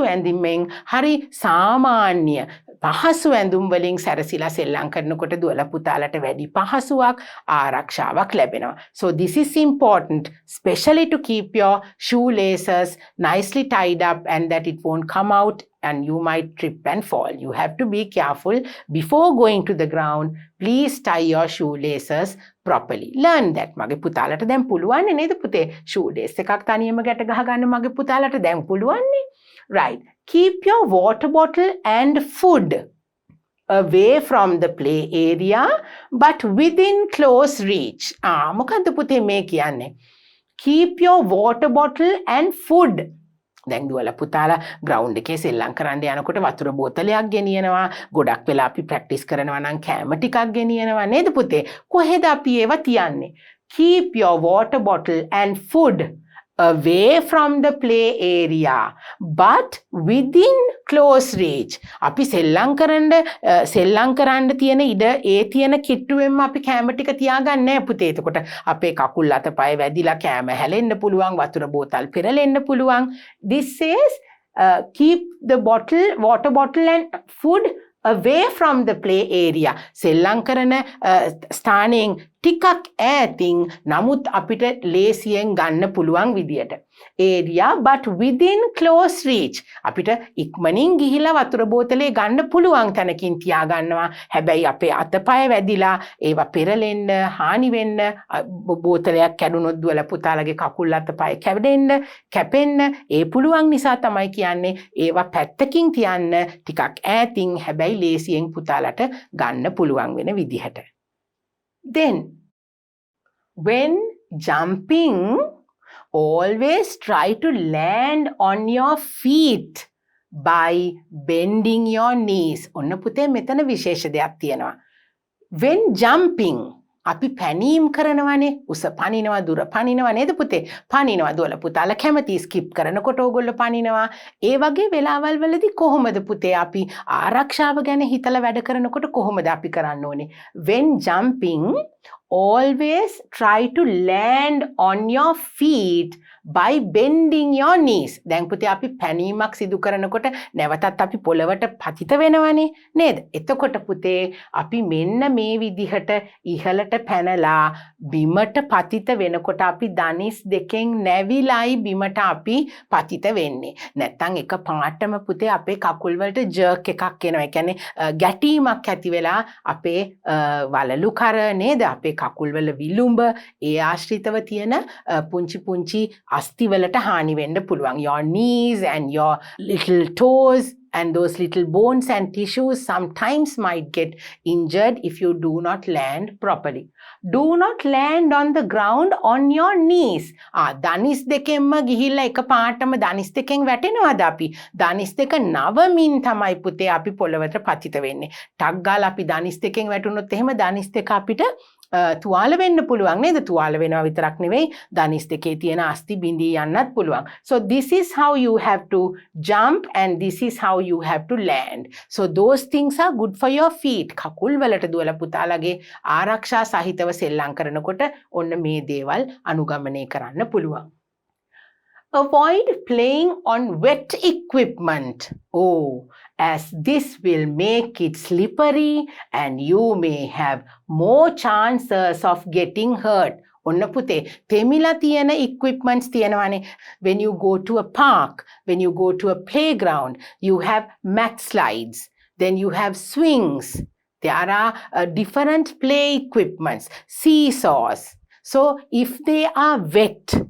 ඇඳුමෙන් හරි සාමාන්‍ය පහසු ඇඳුම් වලින් සැරසිලා සෙල්ලම් කරනකොට දුවල පුතාලට වැඩි පහසුවක් ආරක්ෂාවක් ලැබෙනවා. So this is important, especially to keep your shoelaces nicely tied up and that it won't come out and you might trip and fall. You have to be careful before going to the ground. Please tie your shoelaces properly. Learn that. මගේ පුතාලට දැන් පුළුවන් නේද පුතේ? shoelace එකක් තනියම ගැට ගහ ගන්න මගේ පුතාලට දැන් පුළුවන් නේ. Right. Keep your water bottle and food away from the play area but within close reach. මොකද්ද පුතේ මේ කියන්නේ? Keep your water bottle and food. දැන් දුවලා පුතාලා ග්‍රවුන්ඩ් එකේ සෙල්ලම් කරන්න යනකොට වතුර බෝතලයක් ගෙනියනවා. ගොඩක් වෙලා අපි ප්‍රැක්ටිස් කරනවා නම් කෑම ටිකක් ගෙනියනවා නේද පුතේ? කොහෙද අපි ඒවා තියන්නේ? Keep your water bottle and food away from the play area but within close reach. අපි සෙල්ලම් කරන්න තියෙන ඉඩ ඒ තියෙන කිට්ටුවෙන්ම අපි කැම ටික තියාගන්නේ නැහැ පුතේ. එතකොට අපේ කකුල් අතපය වැදිලා කැම හැලෙන්න පුළුවන්, වතුර බෝතල් පෙරලෙන්න පුළුවන්. This says keep the water bottle and food away from the play area. සෙල්ලම් කරන ස්ථානයෙන් ටිකක් ඈතින් නමුත් අපිට ලේසියෙන් ගන්න පුළුවන් විදියට. area but within close reach. අපිට ඉක්මනින් ගිහිලා වතුර බෝතලේ ගන්න පුළුවන් තැනකින් තියාගන්නවා. හැබැයි අපේ අතපය වැදිලා ඒවා පෙරලෙන්න, හානි වෙන්න, බෝතලයක් කැඩුනොත් දුවලා පුතාලගේ කකුල් අතපය කැපෙන්න ඒ පුළුවන් නිසා තමයි කියන්නේ ඒවා පැත්තකින් තියන්න ටිකක් ඈතින් හැබැයි ලේසියෙන් පුතාලට ගන්න පුළුවන් වෙන විදිහට. Then, when jumping, always try to land on your feet by bending your knees. ඔන්න පුතේ මෙතන විශේෂ දෙයක් තියෙනවා. When jumping, අපි පැනීම් කරනවානේ. උස පනිනවා, දුර පනිනවා නේද පුතේ? පනිනවා දුවලා පුතාලා කැමති ස්කිප් කරනකොට ඕගොල්ලෝ පනිනවා. ඒ වගේ වෙලාවල් වලදී කොහොමද පුතේ අපි ආරක්ෂාව ගැන හිතලා වැඩ කරනකොට කොහොමද අපි කරන්න ඕනේ? When jumping, always try to land on your feet by bending your knees. දැන් පුතේ අපි පැනීමක් සිදු කරනකොට නැවතත් අපි පොළවට පතිත වෙනවනේ නේද? එතකොට පුතේ අපි මෙන්න මේ විදිහට ඉහළට පැනලා බිමට පතිත වෙනකොට අපි දනිස් දෙකෙන් නැවිලයි බිමට අපි පතිත වෙන්නේ. නැත්තම් එක පාටම පුතේ අපේ කකුල් වලට ජර්ක් එකක් එනවා. ඒ කියන්නේ ගැටීමක් ඇති වෙලා අපේ වලලු කර නේද? අපේ කකුල් වල විලුඹ ඒ ආශ්‍රිතව තියෙන පුංචි අස්ති වලට හානි වෙන්න පුළුවන්. Your knees and your little toes and those little bones and tissues sometimes might get injured if you do not land properly. Do not land on the ground on your knees. දනිස් දෙකෙන්ම ගිහිල්ලා එක පාටම දනිස් දෙකෙන් වැටෙනවද අපි? දනිස් දෙක නවමින් තමයි පුතේ අපි පොළවට පතිත වෙන්නේ. ටක් ගාලා අපි දනිස් දෙකෙන් වැටුනොත් එහෙම දනිස් දෙක අපිට තුවාල වෙන්න පුළුවන් නේද? තුවාල වෙනවා විතරක් නෙවෙයි දනිස් දෙකේ තියෙන අස්ති බිඳී යන්නත් පුළුවන්. So this is how you have to jump and this is how you have to land. So those things are good for your feet. කකුල් වලට දුවලා පුතාලගේ ආරක්ෂා සහිතව සෙල්ලම් කරනකොට ඔන්න මේ දේවල් අනුගමනය කරන්න පුළුවන්. Avoid playing on wet equipment. Oh, as this will make it slippery and you may have more chances of getting hurt. ඔන්න පුතේ තෙමිලා තියෙන equipments තියෙනවානේ. When you go to a park, when you go to a playground, you have mat slides, then you have swings. There are different play equipments, seesaws. So if they are wet,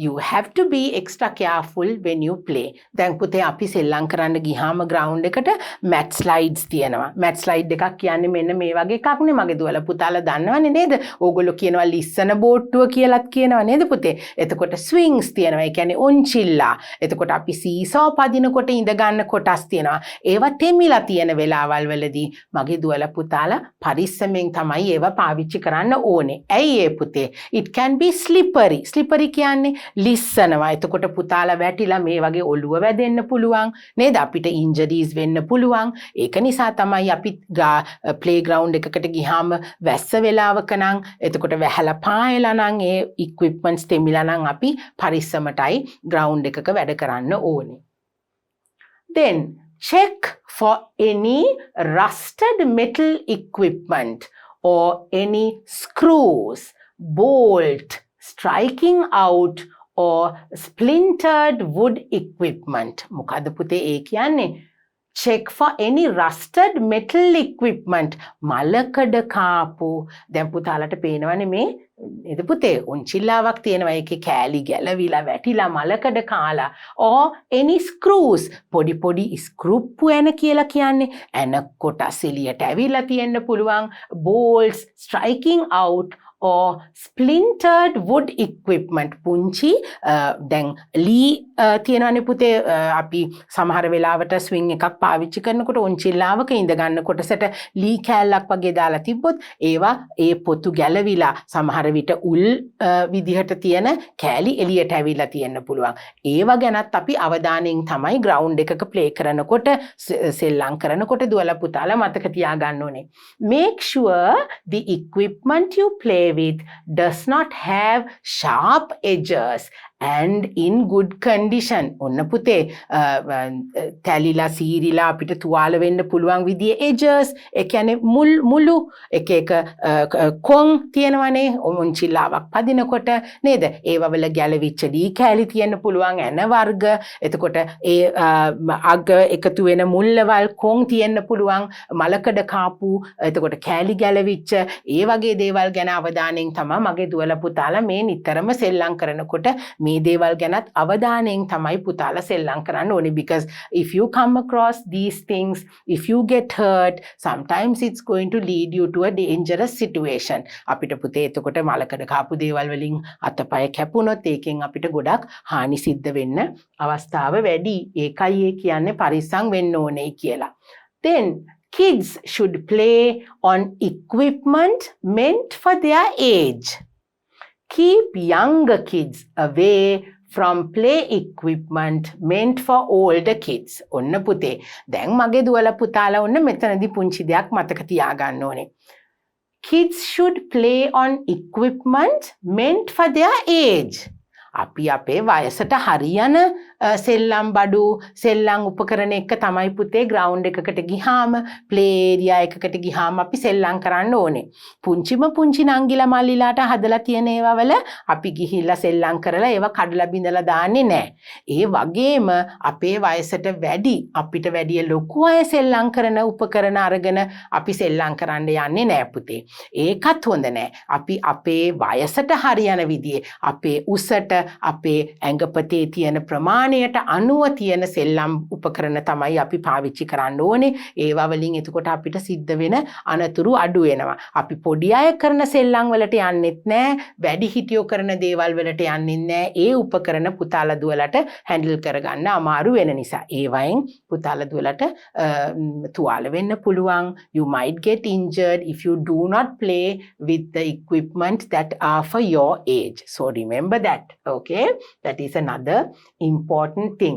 you have to be extra careful when you play. දැන් පුතේ අපි සෙල්ලම් කරන්න ගියාම ground එකට mat slides තියෙනවා. mat slide එකක් කියන්නේ මෙන්න මේ වගේ එකක් නේ මගේ දුවලා පුතාලා දන්නවනේ නේද? ඕගොල්ලෝ කියනවා ලිස්සන බෝට්ටුව කියලාත් කියනවා නේද පුතේ? එතකොට swings තියෙනවා. ඒ කියන්නේ උන්චිල්ලා. එතකොට අපි seesaw පදිනකොට ඉඳ ගන්න කොටස් තියෙනවා. ඒවා තෙමිලා තියෙන වෙලාවල් වලදී මගේ දුවලා පුතාලා පරිස්සමෙන් තමයි ඒවා පාවිච්චි කරන්න ඕනේ. ඇයි ඒ පුතේ? It can be slippery. slippery කියන්නේ ලිස්සනවා. එතකොට පුතාලා වැටිලා මේ වගේ ඔළුව වැදෙන්න පුළුවන් නේද? අපිට ඉන්ජරීස් වෙන්න පුළුවන්. ඒක නිසා තමයි අපි ප්ලේග්‍රවුන්ඩ් එකකට ගියාම වැස්ස වෙලාවක නම් එතකොට වැහලා පායලා නම් ඒ ඉක්විප්මන්ට්ස් තෙමිලා නම් අපි පරිස්සමටයි ග්‍රවුන්ඩ් එකක වැඩ කරන්න ඕනේ. Then check for any rusted metal equipment or any screws, bolt striking out or splintered wood equipment. මොකද පුතේ ඒ කියන්නේ? Check for any rusted metal equipment. මලකඩ කාපු දැන් පුතාලට පේනවනේ මේ නේද පුතේ උන්චිල්ලාවක් තියෙනවා ඒකේ කෑලි ගැලවිලා වැටිලා මලකඩ කාලා or any screws පොඩි පොඩි ස්ක්‍රූප්පු එන කියලා කියන්නේ එන කොටස් එළියට ඇවිල්ලා තියෙන්න පුළුවන් bolts striking out or splintered wood equipment පුංචි දැන් ලී තියෙනවානේ පුතේ අපි සමහර වෙලාවට ස්විං එකක් පාවිච්චි කරනකොට උන්චිල්ලාවක ඉඳ ගන්න කොටසට ලී කෑල්ලක් වගේ දාලා තිබ්බොත් ඒවා ඒ පොතු ගැලවිලා සමහර විට උල් විදිහට තියෙන කෑලි එළියට ඇවිල්ලා තියෙන්න පුළුවන්. ඒවා ගැනත් අපි අවධානයෙන් තමයි ග්‍රවුන්ඩ් එකක ප්ලේ කරනකොට සෙල්ලම් කරනකොට දුවලා පුතාලා මතක තියාගන්න ඕනේ. Make sure the equipment you play with does not have sharp edges and in good condition. ඔන්න පුතේ තැලිලා සීරිලා අපිට තුවාල වෙන්න පුළුවන් විදිහේ edges ඒ කියන්නේ මුළු එක කොන් තියෙනවනේ උන්චිල්ලාවක් පදිනකොට නේද? ඒව වල ගැලවිච්ච දී කෑලි තියෙන්න පුළුවන් එන වර්ග. එතකොට ඒ අග එකතු වෙන මුල්ලවල් කොන් තියෙන්න පුළුවන් මලකඩ කාපු එතකොට කෑලි ගැලවිච්ච ඒ වගේ දේවල් ගැන අවධානයෙන් තමයි මගේ දුවලා පුතාලා මේ නිතරම සෙල්ලම් කරනකොට මේ දේවල් ගැනත් අවධානයෙන් තමයි පුතාලා සෙල්ලම් කරන්න ඕනේ because if you come across these things, if you get hurt, sometimes it's going to lead you to a dangerous situation. අපිට පුතේ එතකොට මලකඩ කාපු දේවල් වලින් අතපය කැපුණොත් ඒකෙන් අපිට ගොඩක් හානි සිද්ධ වෙන්න අවස්ථාව වැඩි. ඒකයි ඒ කියන්නේ පරිස්සම් වෙන්න ඕනේ කියලා. Then kids should play on equipment meant for their age. Keep younger kids away from play equipment meant for older kids. ඔන්න පුතේ දැන් මගේ දුවලා පුතාලා ඔන්න මෙතනදී පුංචි දෙයක් මතක තියාගන්න ඕනේ. Kids should play on equipment meant for their age. අපි අපේ වයසට හරියන සෙල්ලම් බඩු සෙල්ලම් උපකරණ එක තමයි පුතේ ග්‍රවුන්ඩ් එකකට ගිහාම ප්ලේ ඒරියා එකකට ගිහාම අපි සෙල්ලම් කරන්න ඕනේ. පුංචිම පුංචි නංගිලා මල්ලිලාට හදලා තියෙන ඒවා වල අපි ගිහිල්ලා සෙල්ලම් කරලා ඒවා කඩලා බිඳලා දාන්නේ නැහැ. ඒ වගේම අපේ වයසට වැඩි අපිට වැඩි ලොකු අය සෙල්ලම් කරන උපකරණ අරගෙන අපි සෙල්ලම් කරන්න යන්නේ නැහැ පුතේ. ඒකත් හොඳ නැහැ. අපි අපේ වයසට හරියන විදිහේ අපේ උසට අපේ ඇඟපතේ තියෙන ප්‍රමාණයට අනුව තියෙන සෙල්ලම් උපකරණ තමයි අපි පාවිච්චි කරන්න ඕනේ. ඒවා වලින් එතකොට අපිට සිද්ධ වෙන අනතුරු අඩු වෙනවා. අපි පොඩි අය කරන සෙල්ලම් වලට යන්නෙත් නැහැ. වැඩි හිටියෝ කරන දේවල් වලට යන්නෙත් නැහැ. ඒ උපකරණ පුතාලා දුවලට හැන්ඩල් කරගන්න අමාරු වෙන නිසා. ඒවයින් පුතාලා දුවලට තුවාල වෙන්න පුළුවන්. You might get injured if you do not play with the equipment that are for your age. So remember that. Okay, that is another important thing.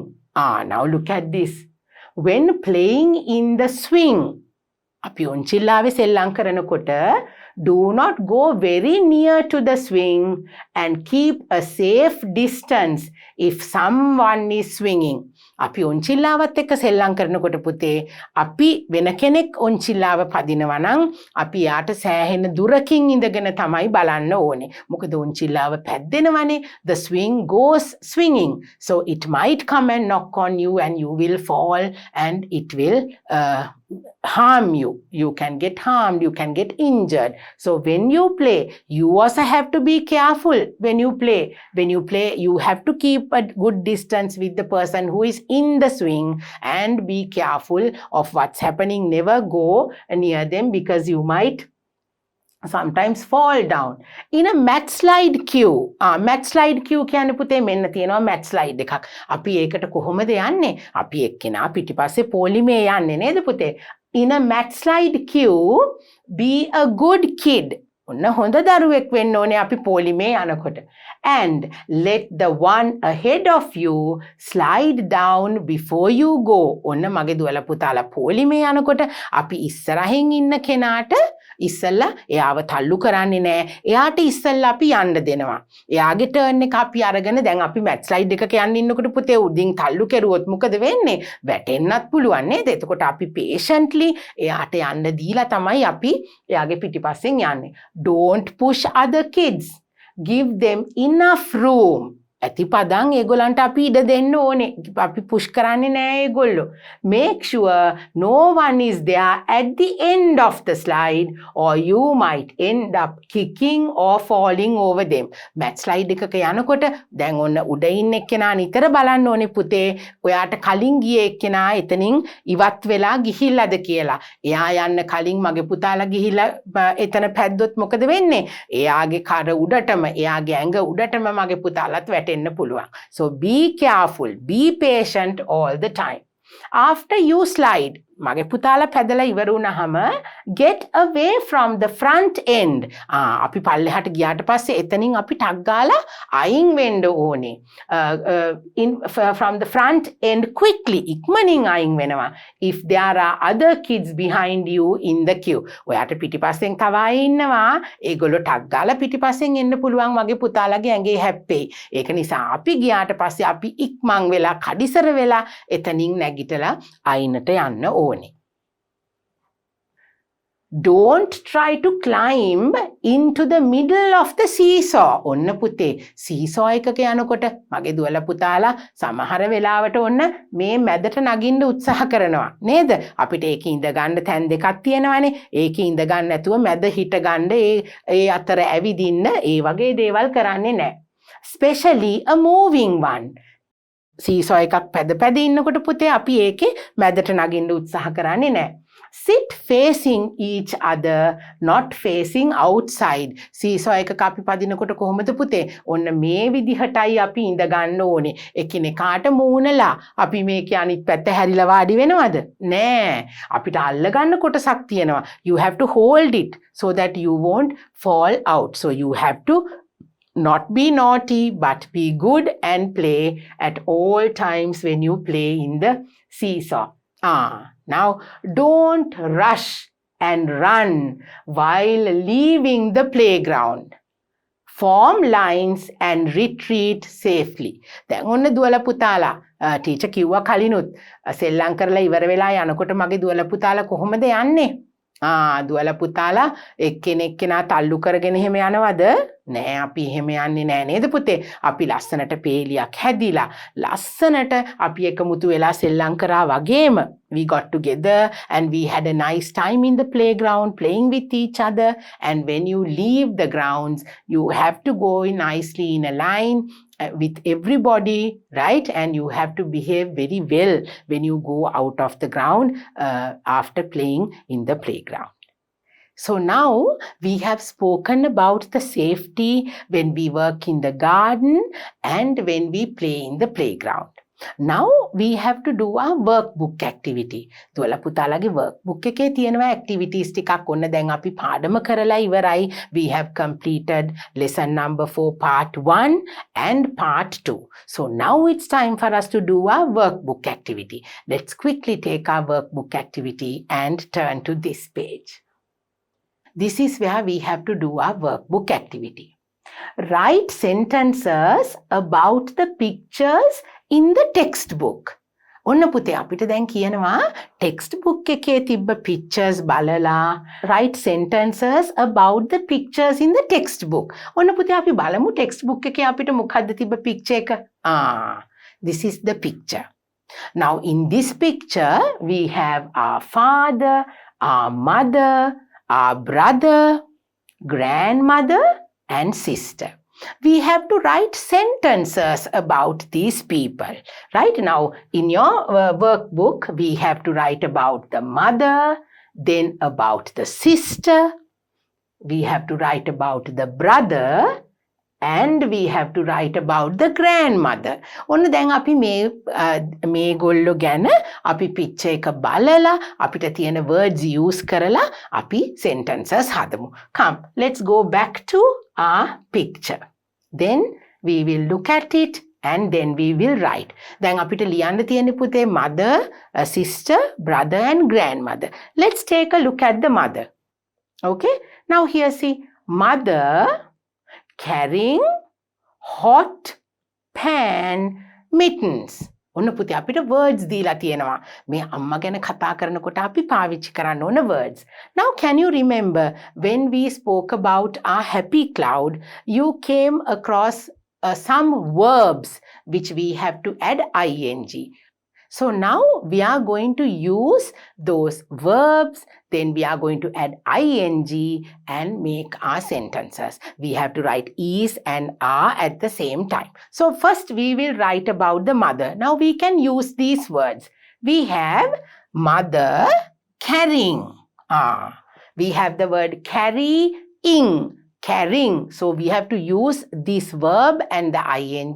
Now look at this. When playing in the swing, අපි උන්චිල්ලාවේ සෙල්ලම් කරනකොට Do not go very near to the swing and keep a safe distance if someone is swinging. අපි ඔන්චිල්ලාවත් එක්ක සෙල්ලම් කරනකොට පුතේ අපි වෙන කෙනෙක් ඔන්චිල්ලාව පදිනවා නම් අපි යාට සෑහෙන දුරකින් ඉඳගෙන තමයි බලන්න ඕනේ. මොකද ඔන්චිල්ලාව පැද්දෙනවනේ. The swing goes swinging. So it might come and knock on you and you will fall and it will harm you. You can get harmed, you can get injured. So when you play, you also have to be careful when you play. When you play, you have to keep a good distance with the person who is in the swing and be careful of what's happening. Never go near them because you might sometimes fall down. In a mat slide queue, mat slide queue කියන්නේ පුතේ මෙන්න තියෙනවා mat slide එකක්. අපි ඒකට කොහොමද යන්නේ? අපි එක්කෙනා පිටිපස්සේ පොලිමේ යන්නේ නේද පුතේ? In a mat slide queue, be a good kid. ඔන්න හොඳ දරුවෙක් වෙන්න ඕනේ අපි පොලිමේ යනකොට. And let the one ahead of you slide down before you go. ඔන්න මගේ දුවලා පුතාලා පොලිමේ යනකොට අපි ඉස්සරහින් ඉන්න කෙනාට ඉස්සල්ලා එයාව තල්ලු කරන්නේ නැහැ. එයාට ඉස්සල්ලා අපි යන්න දෙනවා. එයාගේ ටර්න් එක අපි අරගෙන දැන් අපි මැට් ස්ලයිඩ් එකක යන්න ඉන්නකොට පුතේ උඩින් තල්ලු කෙරුවොත් මොකද වෙන්නේ? වැටෙන්නත් පුළුවන් නේද? එතකොට අපි patiently එයාට යන්න දීලා තමයි අපි එයාගේ පිටිපස්සෙන් යන්නේ. Don't push other kids. Give them enough room. ඇතිපදං ඒගොල්ලන්ට අපි ඉඩ දෙන්න ඕනේ. අපි push කරන්නේ නැහැ ඒගොල්ලෝ. Make sure no one is there at the end of the slide or you might end up kicking or falling over them. Mat slide එකක යනකොට දැන් ඔන්න උඩ ඉන්න එක්කෙනා නිතර බලන්න ඕනේ පුතේ ඔයාට කලින් ගියේ එක්කෙනා එතනින් ඉවත් වෙලා ගිහිල්ලාද කියලා. එයා යන්න කලින් මගේ පුතාලා ගිහිල්ලා එතන පැද්දොත් මොකද වෙන්නේ? එයාගේ කර උඩටම එයාගේ ඇඟ උඩටම මගේ පුතාලත් වැටෙන්න පුළුවන්. So be careful, be patient all the time. After you slide, මගේ පුතාලා පැදලා ඉවර වුණාම get away from the front end. අපි පල්ලෙහාට ගියාට පස්සේ එතනින් අපි ටක් ගාලා අයින් වෙන්න ඕනේ. From the front end quickly. ඉක්මනින් අයින් වෙනවා. If there are other kids behind you in the queue. ඔයාට පිටිපස්සෙන් තව අය ඉන්නවා. ඒගොල්ලෝ ටක් ගාලා පිටිපස්සෙන් එන්න පුළුවන් මගේ පුතාලාගේ ඇඟේ හැප්පෙයි. ඒක නිසා අපි ගියාට පස්සේ අපි ඉක්මන් වෙලා කඩිසර වෙලා එතනින් නැගිටලා අයිනට යන්න ඕනේ. Don't try to climb into the middle of the seesaw. ඔන්න පුතේ seesaw එකක යනකොට මගේ දුවලා පුතාලා සමහර වෙලාවට ඔන්න මේ මැදට නගින්න උත්සාහ කරනවා නේද? අපිට ඒකේ ඉඳ ගන්න තැන් දෙකක් තියෙනවානේ. ඒකේ ඉඳ ගන්න නැතුව මැද හිට ගන්න ඒ අතර ඇවිදින්න ඒ වගේ දේවල් කරන්නේ නැහැ. Especially a moving one. seesaw එකක් පැද ඉන්නකොට පුතේ අපි ඒකේ මැදට නගින්න උත්සාහ කරන්නේ නැහැ. Sit facing each other, not facing outside. seesaw එකක අපි පදිනකොට කොහොමද පුතේ? ඔන්න මේ විදිහටයි අපි ඉඳ ගන්න ඕනේ. එකිනෙකාට මූණලා අපි මේකේ අනිත් පැත්ත හැරිලා වාඩි වෙනවද? නෑ. අපිට අල්ල ගන්න කොටසක් තියෙනවා. You have to hold it so that you won't fall out. So you have to not be naughty but be good and play at all times when you play in the seesaw. Now don't rush and run while leaving the playground. Form lines and retreat safely. දැන් ඔන්න දුවලා පුතාලා teacher කිව්වා කලිනුත් සෙල්ලම් කරලා ඉවර වෙලා යනකොට මගේ දුවලා පුතාලා කොහොමද යන්නේ? දුවලා පුතාලා එක්කෙනෙක්කෙනා තල්ලු කරගෙන එහෙම යනවද? නෑ අපි එහෙම යන්නේ නෑ නේද පුතේ? අපි ලස්සනට පේලියක් හැදිලා ලස්සනට අපි එකමුතු වෙලා සෙල්ලම් කරා වගේම we got together and we had a nice time in the playground playing with each other, and when you leave the grounds you have to go nicely in a line with everybody, right? And you have to behave very well when you go out of the ground after playing in the playground. So now we have spoken about the safety when we work in the garden and when we play in the playground. Now we have to do our workbook activity. දුවලා පුතාලාගේ workbook එකේ තියෙනවා activities ටිකක්. ඔන්න දැන් අපි පාඩම කරලා ඉවරයි. We have completed lesson number 4 part 1 and part 2. So now it's time for us to do our workbook activity. Let's quickly take our workbook activity and turn to this page. This is where we have to do our workbook activity. Write sentences about the pictures in the textbook. ඔන්න පුතේ අපිට දැන් කියනවා text book එකේ තිබ්බ pictures බලලා write sentences about the pictures in the textbook. ඔන්න පුතේ අපි බලමු ටෙක්ස්ට් බුක් එකේ අපිට මොකද්ද තිබ්බ picture එක. This is the picture. Now in this picture we have our father, our mother, our brother, grandmother and sister. We have to write sentences about these people. Right now, in your workbook, we have to write about the mother, then about the sister, we have to write about the brother, and we have to write about the grandmother. ඔන්න දැන් අපි මේගොල්ලෝ ගැන අපි picture එක බලලා අපිට තියෙන words use කරලා අපි sentences හදමු. Come, let's go back to our picture. Then we will look at it and then we will write. දැන් අපිට ලියන්න තියෙන පුතේ mother, sister, brother and grandmother. Let's take a look at the mother. Okay? Now here see, mother carrying hot pan mittens. ඔන්න පුතේ අපිට words දීලා තියෙනවා. මේ අම්මා ගැන කතා කරනකොට අපි පාවිච්චි කරන්න ඕන words. Now can you remember when we spoke about our happy cloud, you came across some verbs which we have to add ing. So now we are going to use those verbs, then we are going to add ing and make our sentences. We have to write is and are at the same time. So first we will write about the mother. Now we can use these words. We have mother carrying. We have the word carrying. Carrying. So we have to use this verb and the ing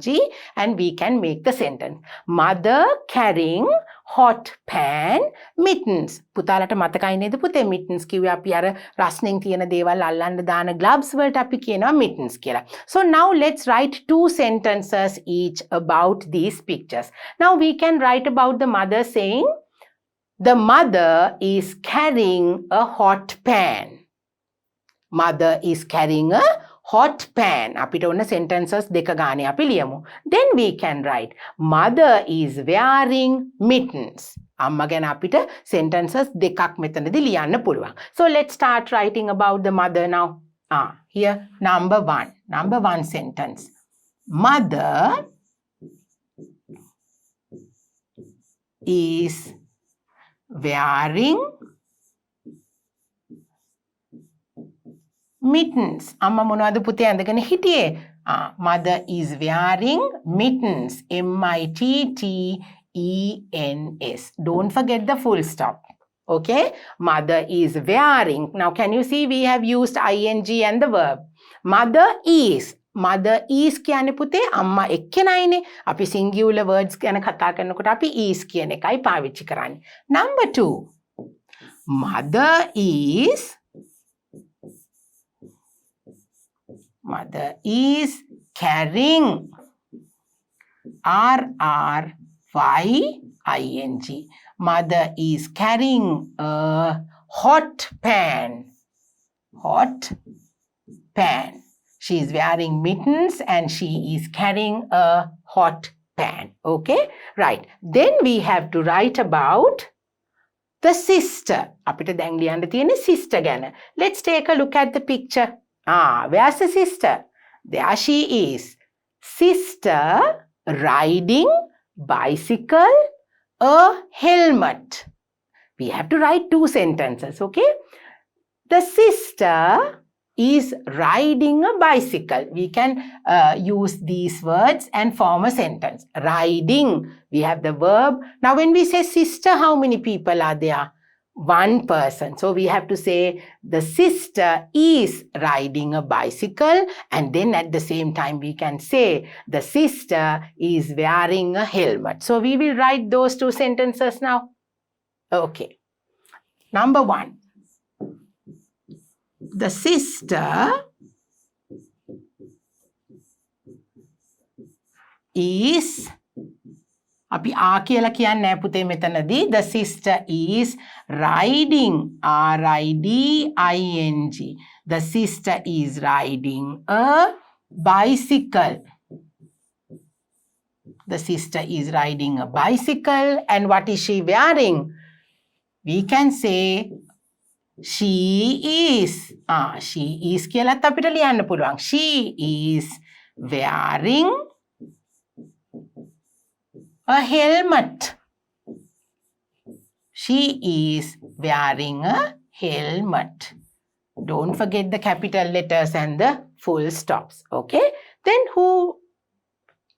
and we can make the sentence. Mother carrying hot pan mittens. පුතාලට මතකයි නේද පුතේ mittens කිව්වේ අපි අර රස්නෙන් තියෙන දේවල් අල්ලන්න දාන gloves වලට අපි කියනවා mittens කියලා. So now let's write 2 sentences each about these pictures. Now we can write about the mother saying, the mother is carrying a hot pan. Mother is carrying a hot pan. අපිට ඕන sentences දෙක ගානේ අපි ලියමු. Then we can write, mother is wearing mittens. අම්මා ගැන අපිට sentences දෙකක් මෙතනදී ලියන්න පුළුවන්. So let's start writing about the mother now. Here number 1. Number 1 sentence. Mother is wearing mittens. අම්මා මොනවද පුතේ ඇඳගෙන හිටියේ? Mother is wearing mittens. M-I-T-T-E-N-S. Don't forget the full stop. Okay? Mother is wearing. Now can you see we have used ing and the verb. Mother is. Mother is කියන්නේ පුතේ අම්මා එක්කෙනයිනේ. අපි singular words ගැන කතා කරනකොට අපි is කියන එකයි පාවිච්චි කරන්නේ. Number 2. Mother is carrying. R-R-Y-I-N-G. Mother is carrying a hot pan. Hot pan. She is wearing mittens and she is carrying a hot pan. Okay? Right. Then we have to write about the sister. අපිට දැන් ලියන්න තියෙන්නේ sister ගැන. Let's take a look at the picture. Where's the sister? There she is. Sister riding bicycle, a helmet. We have to write 2 sentences, okay? The sister is riding a bicycle. We can use these words and form a sentence. Riding, we have the verb. Now when we say sister, how many people are there? 1 person. So we have to say the sister is riding a bicycle, and then at the same time we can say the sister is wearing a helmet. So we will write those 2 sentences now. Okay. Number 1. The sister is අපි ආ කියලා කියන්නේ නැහැ පුතේ මෙතනදී. The sister is riding. R-I-D-I-N-G. The sister is riding a bicycle. The sister is riding a bicycle. And what is she wearing? We can say she is. She is කියලාත් අපිට ලියන්න පුළුවන්. She is wearing a helmet. She is wearing a helmet. Don't forget the capital letters and the full stops. Okay? Then who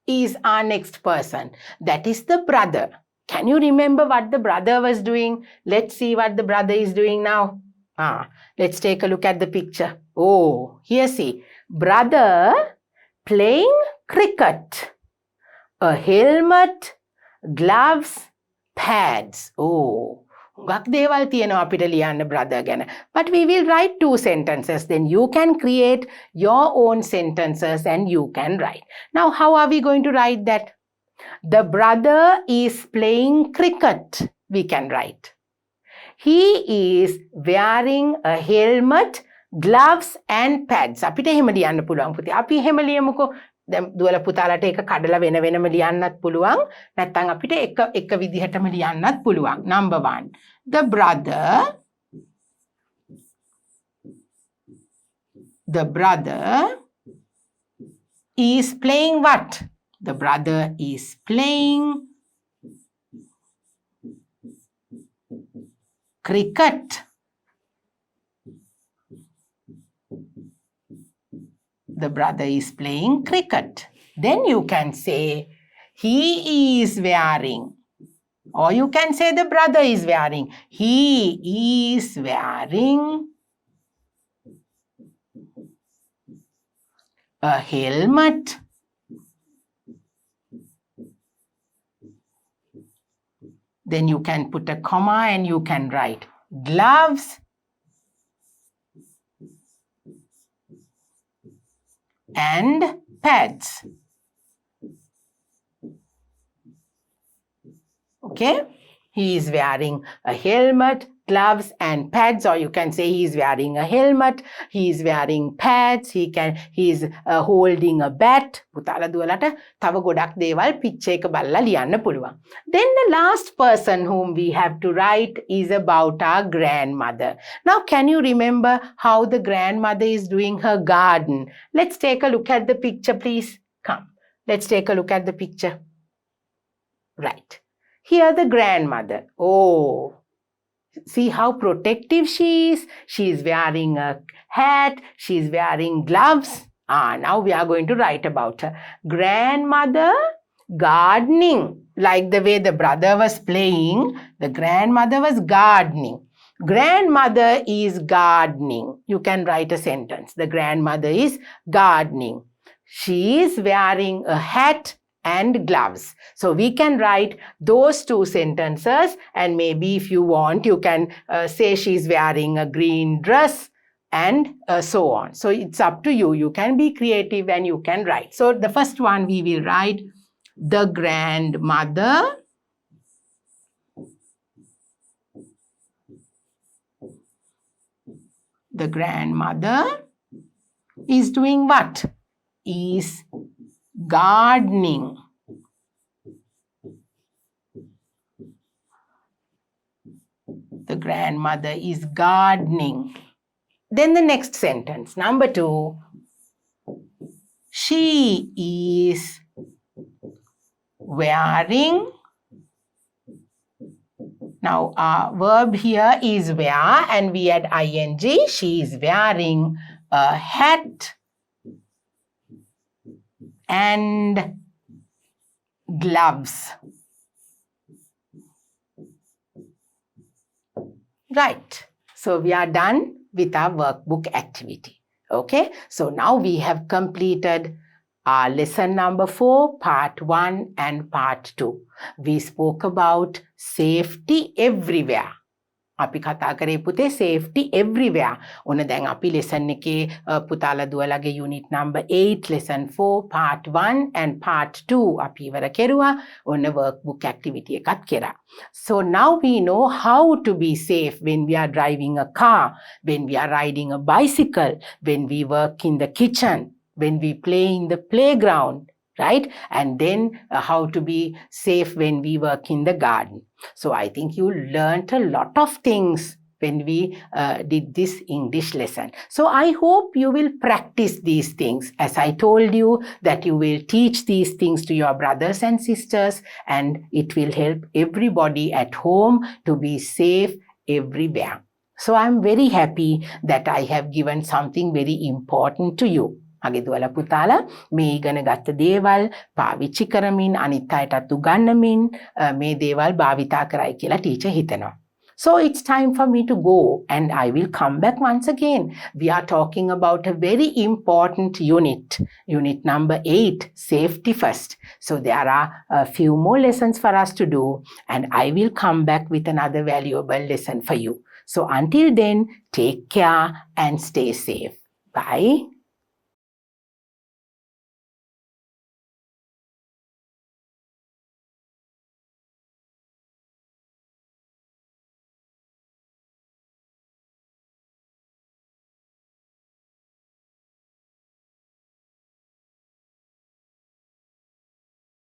is our next person? That is the brother. Can you remember what the brother was doing? Let's see what the brother is doing now. Let's take a look at the picture. Oh, here see. Brother playing cricket. A helmet, gloves, pads. Oh, හුඟක් දේවල් තියෙනවා අපිට ලියන්න brother ගැන. But we will write 2 sentences. Then you can create your own sentences and you can write. Now, how are we going to write that? The brother is playing cricket. We can write. He is wearing a helmet, gloves and pads. අපිට එහෙම ලියන්න පුළුවන් පුතේ. අපි එහෙම ලියමුකෝ. දැන් දුවල පුතාලට ඒක කඩලා වෙන වෙනම ලියන්නත් පුළුවන්. නැත්නම් අපිට එක විදිහටම ලියන්නත් පුළුවන්. Number 1. The brother is playing what? The brother is playing cricket. The brother is playing cricket. Then you can say he is wearing, or you can say the brother is wearing. He is wearing a helmet. Then you can put a comma and you can write gloves and pads. Okay? He is wearing a helmet, gloves and pads, or you can say he is wearing a helmet, he is wearing pads, he is holding a bat. පුතාලා දුවලට තව ගොඩක් දේවල් pitch එක බලලා ලියන්න පුළුවන්. Then the last person whom we have to write is about our grandmother. Now, can you remember how the grandmother is doing her garden? Let's take a look at the picture, please. Come, let's take a look at the picture. Right. Here the grandmother. Oh, see how protective she is. She is wearing a hat. She is wearing gloves. Now we are going to write about her. Grandmother gardening. Like the way the brother was playing, the grandmother was gardening. Grandmother is gardening. You can write a sentence. The grandmother is gardening. She is wearing a hat and gloves. So we can write those 2 sentences, and maybe if you want, you can say she's wearing a green dress and so on. So it's up to you. You can be creative and you can write. So the first one we will write the grandmother is doing what? Is gardening. The grandmother is gardening. Then the next sentence, number 2. She is wearing. Now, our verb here is wear, and we add ing. She is wearing a hat and gloves. Right. So we are done with our workbook activity. Okay. So now we have completed our lesson number 4, part 1 and part 2. We spoke about safety everywhere. අපි කතා කරේ පුතේ safety everywhere. ඔන්න දැන් අපි lesson එකේ පුතාලා දුවලාගේ unit number 8 lesson 4 part 1 and part 2 අපි ඉවර කෙරුවා. ඔන්න workbook activity එකත් කරා. So now we know how to be safe when we are driving a car, when we are riding a bicycle, when we work in the kitchen, when we play in the playground, right? And then how to be safe when we work in the garden. So I think you learned a lot of things when we did this English lesson. So I hope you will practice these things. As I told you that you will teach these things to your brothers and sisters, and it will help everybody at home to be safe everywhere. So I'm very happy that I have given something very important to you. මගේ දුවලා පුතාලා මේ ඉගෙන ගත්ත දේවල් පාවිච්චි කරමින් අනිත් අයටත් උගන්වමින් මේ දේවල් භාවිතා කරයි කියලා ටීචර් හිතනවා. So it's time for me to go and I will come back once again. We are talking about a very important unit. Unit number 8, safety first. So there are a few more lessons for us to do and I will come back with another valuable lesson for you. So until then, take care and stay safe. Bye.